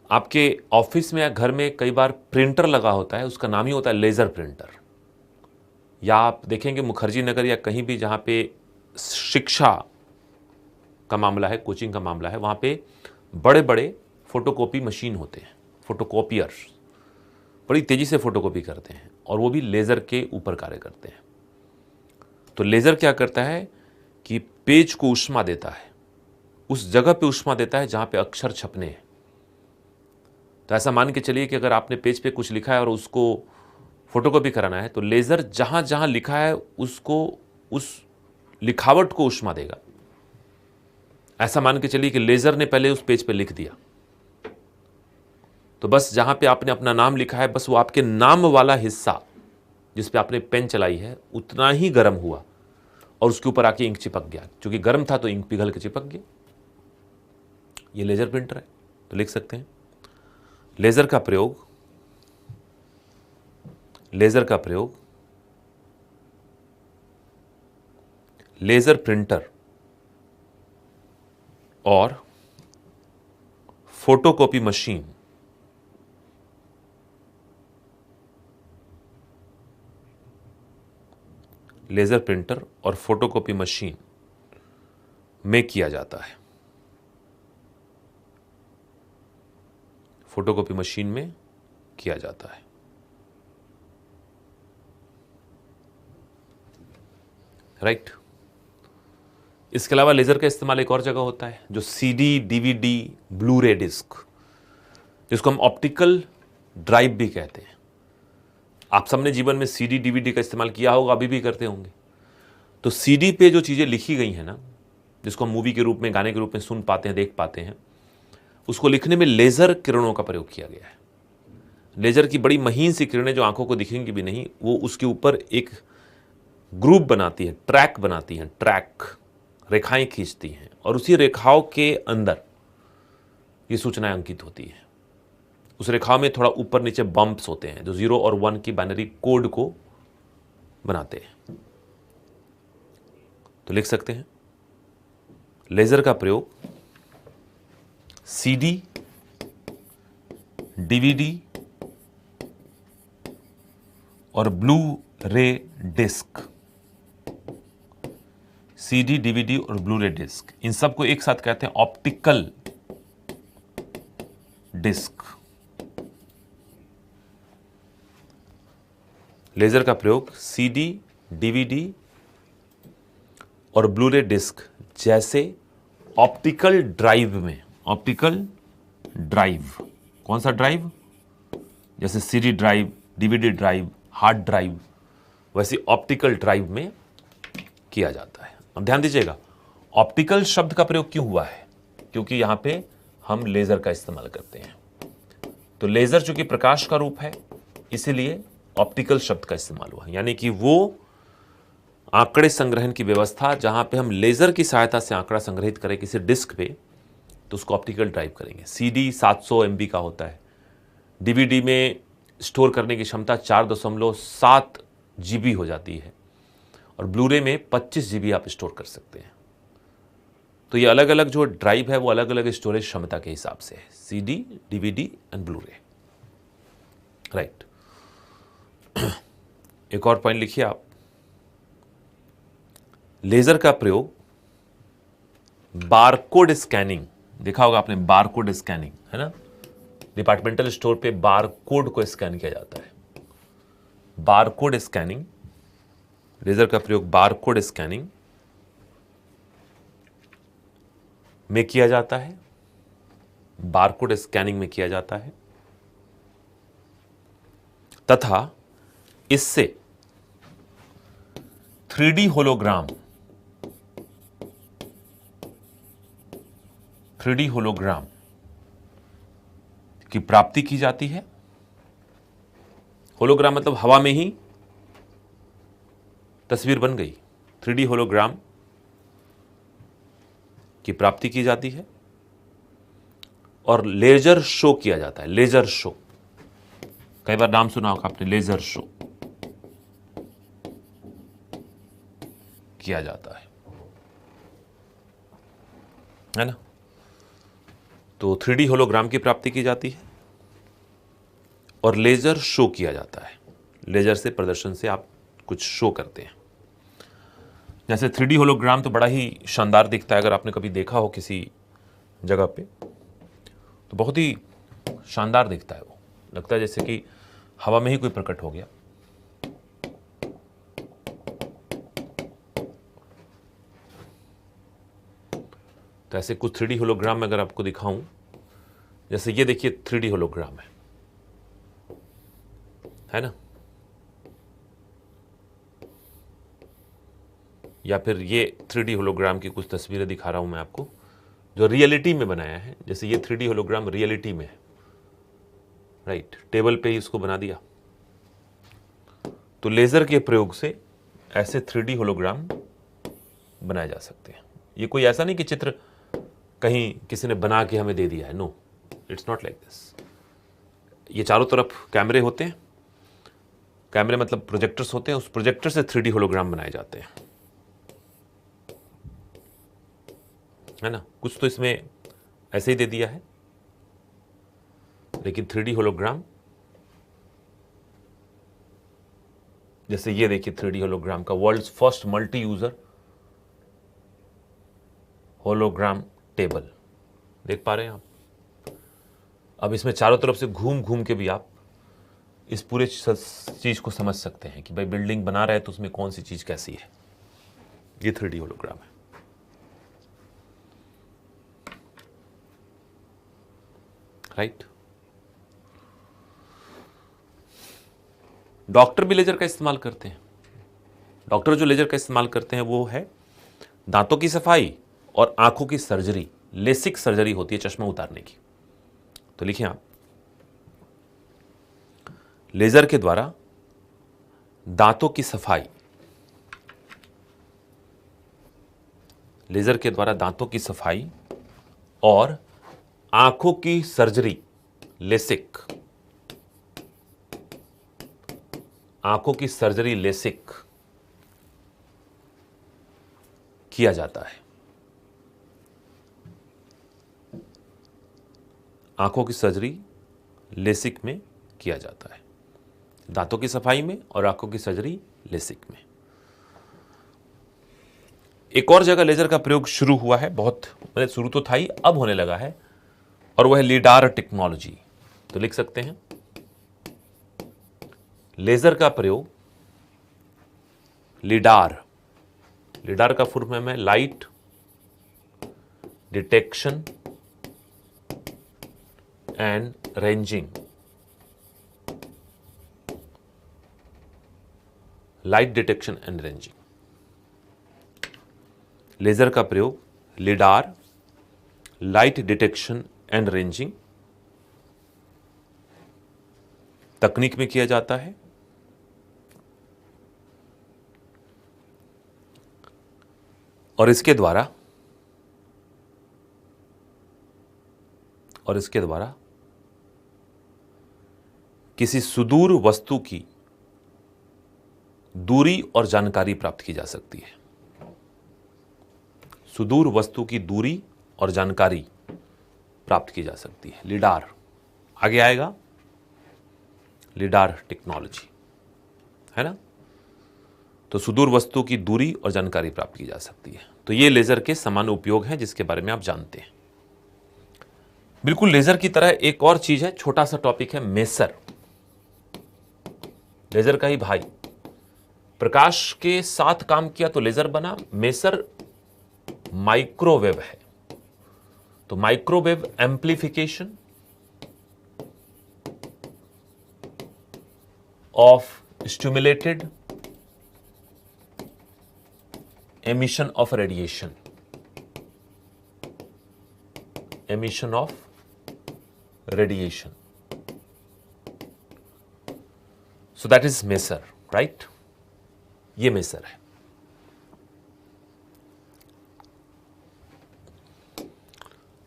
आपके ऑफिस में या घर में कई बार प्रिंटर लगा होता है, उसका नाम ही होता है लेजर प्रिंटर। या आप देखेंगे मुखर्जी नगर या कहीं भी जहां पे शिक्षा का मामला है, कोचिंग का मामला है, वहां पे बड़े बड़े फोटोकॉपी मशीन होते हैं, फोटोकॉपियर्स बड़ी तेजी से फोटोकॉपी करते हैं और वो भी लेजर के ऊपर कार्य करते हैं। तो लेजर क्या करता है कि पेज को ऊष्मा देता है, उस जगह पे ऊष्मा देता है जहां पे अक्षर छपने हैं। तो ऐसा मान के चलिए कि अगर आपने पेज पे कुछ लिखा है और उसको फोटोकॉपी कराना है तो लेजर जहां जहां लिखा है उसको, उस लिखावट को ऊष्मा देगा। ऐसा मान के चलिए कि लेजर ने पहले उस पेज पे लिख दिया, तो बस जहां पे आपने अपना नाम लिखा है, बस वो आपके नाम वाला हिस्सा जिस पे आपने पेन चलाई है उतना ही गर्म हुआ और उसके ऊपर आके इंक चिपक गया। क्योंकि गर्म था तो इंक पिघल के चिपक गया। ये लेजर प्रिंटर है। तो लिख सकते हैं, लेजर का प्रयोग, लेजर का प्रयोग लेजर प्रिंटर और फोटोकॉपी मशीन लेजर प्रिंटर और फोटोकॉपी मशीन में किया जाता है। फोटोकॉपी मशीन में किया जाता है। राइट। इसके अलावा लेजर का इस्तेमाल एक और जगह होता है, जो सीडी, डीवीडी, ब्लू रे डिस्क, जिसको हम ऑप्टिकल ड्राइव भी कहते हैं। आप सबने जीवन में सीडी, डीवीडी का इस्तेमाल किया होगा, अभी भी करते होंगे। तो सीडी पे जो चीज़ें लिखी गई हैं ना, जिसको हम मूवी के रूप में, गाने के रूप में सुन पाते हैं, देख पाते हैं, उसको लिखने में लेज़र किरणों का प्रयोग किया गया है। लेज़र की बड़ी महीन सी किरणें जो आंखों को दिखेंगी भी नहीं, वो उसके ऊपर एक ग्रुप बनाती है, ट्रैक बनाती हैं, ट्रैक रेखाएं खींचती हैं, और उसी रेखाओं के अंदर ये सूचनाएं अंकित होती हैं। उस रेखाओं में थोड़ा ऊपर नीचे बम्प्स होते हैं, जो 0 और 1 की बाइनरी कोड को बनाते हैं। तो लिख सकते हैं, लेजर का प्रयोग सीडी, डीवीडी और ब्लू रे डिस्क, सीडी, डीवीडी और ब्लू रे डिस्क, इन सबको एक साथ कहते हैं ऑप्टिकल डिस्क। लेजर का प्रयोग सीडी, डीवीडी और ब्लू रे डिस्क जैसे ऑप्टिकल ड्राइव में, ऑप्टिकल ड्राइव, कौन सा ड्राइव? जैसे CD drive, DVD drive, hard drive, वैसे ऑप्टिकल ड्राइव में किया जाता है। अब ध्यान दीजिएगा, ऑप्टिकल शब्द का प्रयोग क्यों हुआ है? क्योंकि यहां पे हम लेजर का इस्तेमाल करते हैं। तो लेजर चूंकि प्रकाश का रूप है, इसीलिए ऑप्टिकल शब्द का इस्तेमाल हुआ, यानी कि वो आंकड़े संग्रहण की व्यवस्था जहां पे हम लेजर की सहायता से आंकड़ा संग्रहित करें किसी डिस्क पे, तो उसको ऑप्टिकल ड्राइव करेंगे। सीडी 700 MB का होता है, डीवीडी में स्टोर करने की क्षमता 4.7 GB हो जाती है, और ब्लू रे में 25 GB आप स्टोर कर सकते हैं। तो ये अलग अलग जो ड्राइव है वो अलग अलग स्टोरेज क्षमता के हिसाब से है, सीडी, डीवीडी एंड ब्लू रे। राइट। एक और पॉइंट लिखिए आप, लेजर का प्रयोग बारकोड स्कैनिंग, देखा होगा आपने बारकोड स्कैनिंग, है ना? डिपार्टमेंटल स्टोर पे बारकोड को स्कैन किया जाता है। बारकोड स्कैनिंग, लेजर का प्रयोग बारकोड स्कैनिंग में किया जाता है, बारकोड स्कैनिंग में किया जाता है, तथा इससे 3D होलोग्राम, 3D होलोग्राम की प्राप्ति की जाती है। होलोग्राम मतलब हवा में ही तस्वीर बन गई। 3D होलोग्राम की प्राप्ति की जाती है और लेजर शो किया जाता है। लेजर शो, कई बार नाम सुना होगा आपने, लेजर शो किया जाता है ना? तो 3D होलोग्राम की प्राप्ति की जाती है और लेजर शो किया जाता है। लेजर से, प्रदर्शन से आप कुछ शो करते हैं। जैसे 3D होलोग्राम तो बड़ा ही शानदार दिखता है, अगर आपने कभी देखा हो किसी जगह पे, तो बहुत ही शानदार दिखता है। वो लगता है जैसे कि हवा में ही कोई प्रकट हो गया। तो ऐसे कुछ 3D होलोग्राम में अगर आपको दिखाऊं, जैसे ये देखिए 3D होलोग्राम है ना? या फिर ये 3D होलोग्राम की कुछ तस्वीरें दिखा रहा हूं मैं आपको, जो रियलिटी में बनाया है। जैसे ये 3D होलोग्राम रियलिटी में है, राइट? टेबल पे ही इसको बना दिया। तो लेजर के प्रयोग से ऐसे 3D होलोग्राम बनाए जा सकते हैं। ये कोई ऐसा नहीं कि चित्र कहीं किसी ने बना के हमें दे दिया है, no, it's not like this. ये चारों तरफ कैमरे होते हैं, कैमरे मतलब प्रोजेक्टर्स होते हैं, उस प्रोजेक्टर से 3D होलोग्राम बनाए जाते हैं, है ना? कुछ तो इसमें ऐसे ही दे दिया है, लेकिन 3D होलोग्राम, जैसे ये देखिए 3D होलोग्राम का world's first multi user hologram table, देख पा रहे हैं आप। अब इसमें चारों तरफ से घूम घूम के भी आप इस पूरे चीज को समझ सकते हैं कि भाई बिल्डिंग बना रहे हैं तो उसमें कौन सी चीज कैसी है। ये 3D होलोग्राम है। राइट। डॉक्टर भी लेजर का इस्तेमाल करते हैं। डॉक्टर जो लेजर का इस्तेमाल करते हैं वो है दांतों की सफाई और आंखों की सर्जरी। लेसिक सर्जरी होती है चश्मा उतारने की। तो लिखिए आप, लेजर के द्वारा दांतों की सफाई, लेजर के द्वारा दांतों की सफाई और आंखों की सर्जरी, लेसिक, आंखों की सर्जरी लेसिक किया जाता है। आंखों की सर्जरी लेसिक में किया जाता है, दांतों की सफाई में और आंखों की सर्जरी लेसिक में। एक और जगह लेजर का प्रयोग शुरू हुआ है, बहुत मतलब शुरू तो था ही, अब होने लगा है, और वह है लिडार टेक्नोलॉजी। तो लिख सकते हैं लेजर का प्रयोग, लिडार, लिडार का फुल फॉर्म है light detection and ranging, light detection and ranging. Laser का प्रयोग lidar, light detection and ranging तकनीक में किया जाता है। और इसके द्वारा किसी सुदूर वस्तु की दूरी और जानकारी प्राप्त की जा सकती है। सुदूर वस्तु की दूरी और जानकारी प्राप्त की जा सकती है। लिडार आगे आएगा, लिडार टेक्नोलॉजी है ना। तो सुदूर वस्तु की दूरी और जानकारी प्राप्त की जा सकती है। तो ये लेजर के समान उपयोग हैं जिसके बारे में आप जानते हैं। बिल्कुल लेजर की तरह एक और चीज है, छोटा सा टॉपिक है मेसर। लेजर का ही भाई, प्रकाश के साथ काम किया तो लेजर बना। मेसर माइक्रोवेव है, तो microwave amplification of stimulated emission of radiation, emission of radiation, so that is maser, right? ये मेसर है।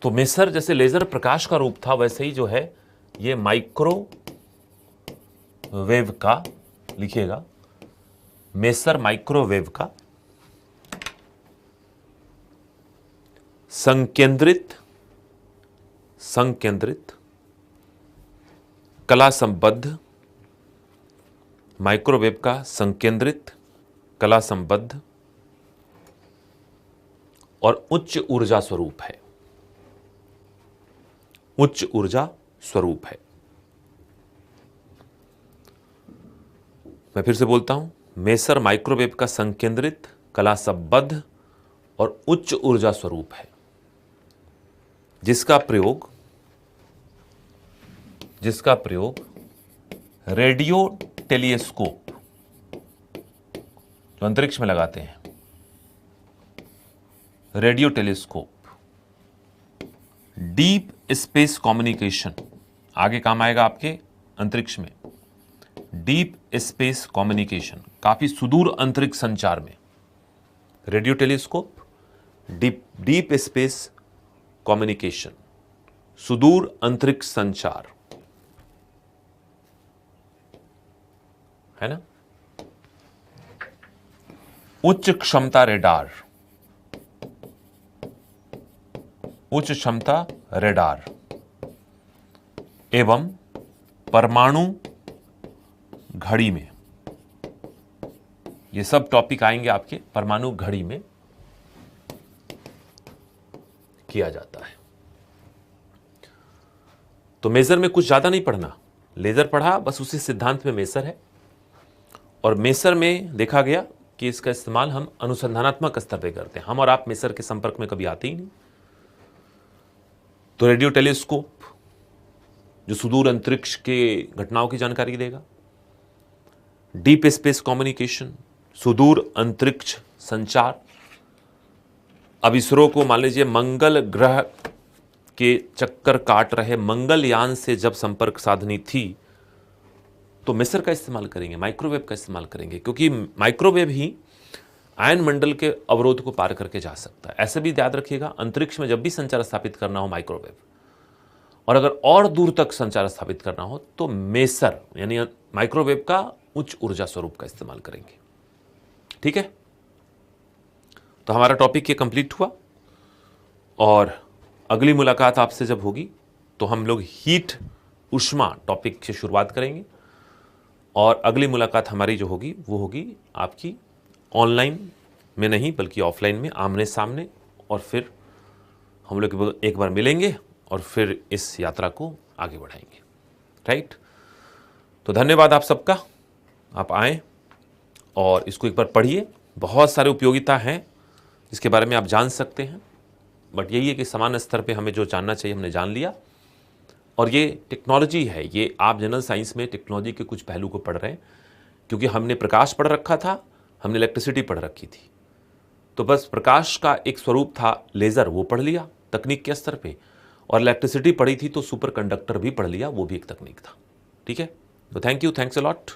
तो मेसर जैसे लेजर प्रकाश का रूप था, वैसे ही जो है ये माइक्रोवेव का, लिखिएगा मेसर माइक्रोवेव का संकेंद्रित कला संबद्ध, माइक्रोवेव का संकेंद्रित कला संबद्ध और उच्च ऊर्जा स्वरूप है। उच्च ऊर्जा स्वरूप है। मैं फिर से बोलता हूं, मेसर माइक्रोवेव का संकेंद्रित कला संबद्ध और उच्च ऊर्जा स्वरूप है, जिसका प्रयोग रेडियो टेलीस्कोप जो अंतरिक्ष में लगाते हैं, radio telescope, deep space communication, आगे काम आएगा आपके अंतरिक्ष में, डीप स्पेस कम्युनिकेशन, काफी सुदूर अंतरिक्ष संचार में radio telescope, deep space communication, सुदूर अंतरिक्ष संचार, है ना। उच्च क्षमता रेडार, उच्च क्षमता रेडार, एवं परमाणु घड़ी में, ये सब टॉपिक आएंगे आपके परमाणु घड़ी में किया जाता है। तो मेजर में कुछ ज्यादा नहीं पढ़ना, लेजर पढ़ा बस उसी सिद्धांत में मेसर है, और मेसर में देखा गया कि इसका इस्तेमाल हम अनुसंधानात्मक स्तर पे करते हैं। हम और आप मेसर के संपर्क में कभी आते ही नहीं। तो रेडियो टेलीस्कोप जो सुदूर अंतरिक्ष के घटनाओं की जानकारी देगा, डीप स्पेस कम्युनिकेशन, सुदूर अंतरिक्ष संचार। अब इसरो को मान लीजिए मंगल ग्रह के चक्कर काट रहे मंगलयान से जब संपर्क साधनी थी तो मेसर का इस्तेमाल करेंगे, माइक्रोवेव का इस्तेमाल करेंगे, क्योंकि माइक्रोवेव ही आयन मंडल के अवरोध को पार करके जा सकता है। ऐसे भी याद रखिएगा, अंतरिक्ष में जब भी संचार स्थापित करना हो माइक्रोवेव, और अगर और दूर तक संचार स्थापित करना हो तो मेसर यानी माइक्रोवेव का उच्च ऊर्जा स्वरूप का इस्तेमाल करेंगे। ठीक है, तो हमारा टॉपिक ये कंप्लीट हुआ, और अगली मुलाकात आपसे जब होगी तो हम लोग हीट ऊष्मा टॉपिक से शुरुआत करेंगे, और अगली मुलाकात हमारी जो होगी वो होगी आपकी ऑनलाइन में नहीं बल्कि ऑफलाइन में, आमने सामने, और फिर हम लोग एक बार मिलेंगे और फिर इस यात्रा को आगे बढ़ाएंगे। राइट, तो धन्यवाद आप सबका, आप आएँ और इसको एक बार पढ़िए। बहुत सारे उपयोगिता हैं जिसके बारे में आप जान सकते हैं, बट यही है कि समान स्तर पे हमें जो जानना चाहिए हमने जान लिया। और ये टेक्नोलॉजी है, ये आप जनरल साइंस में टेक्नोलॉजी के कुछ पहलू को पढ़ रहे हैं, क्योंकि हमने प्रकाश पढ़ रखा था, हमने इलेक्ट्रिसिटी पढ़ रखी थी, तो बस प्रकाश का एक स्वरूप था लेज़र, वो पढ़ लिया तकनीक के स्तर पे, और इलेक्ट्रिसिटी पढ़ी थी तो सुपर कंडक्टर भी पढ़ लिया, वो भी एक तकनीक था। ठीक है, तो thank you, thanks a lot.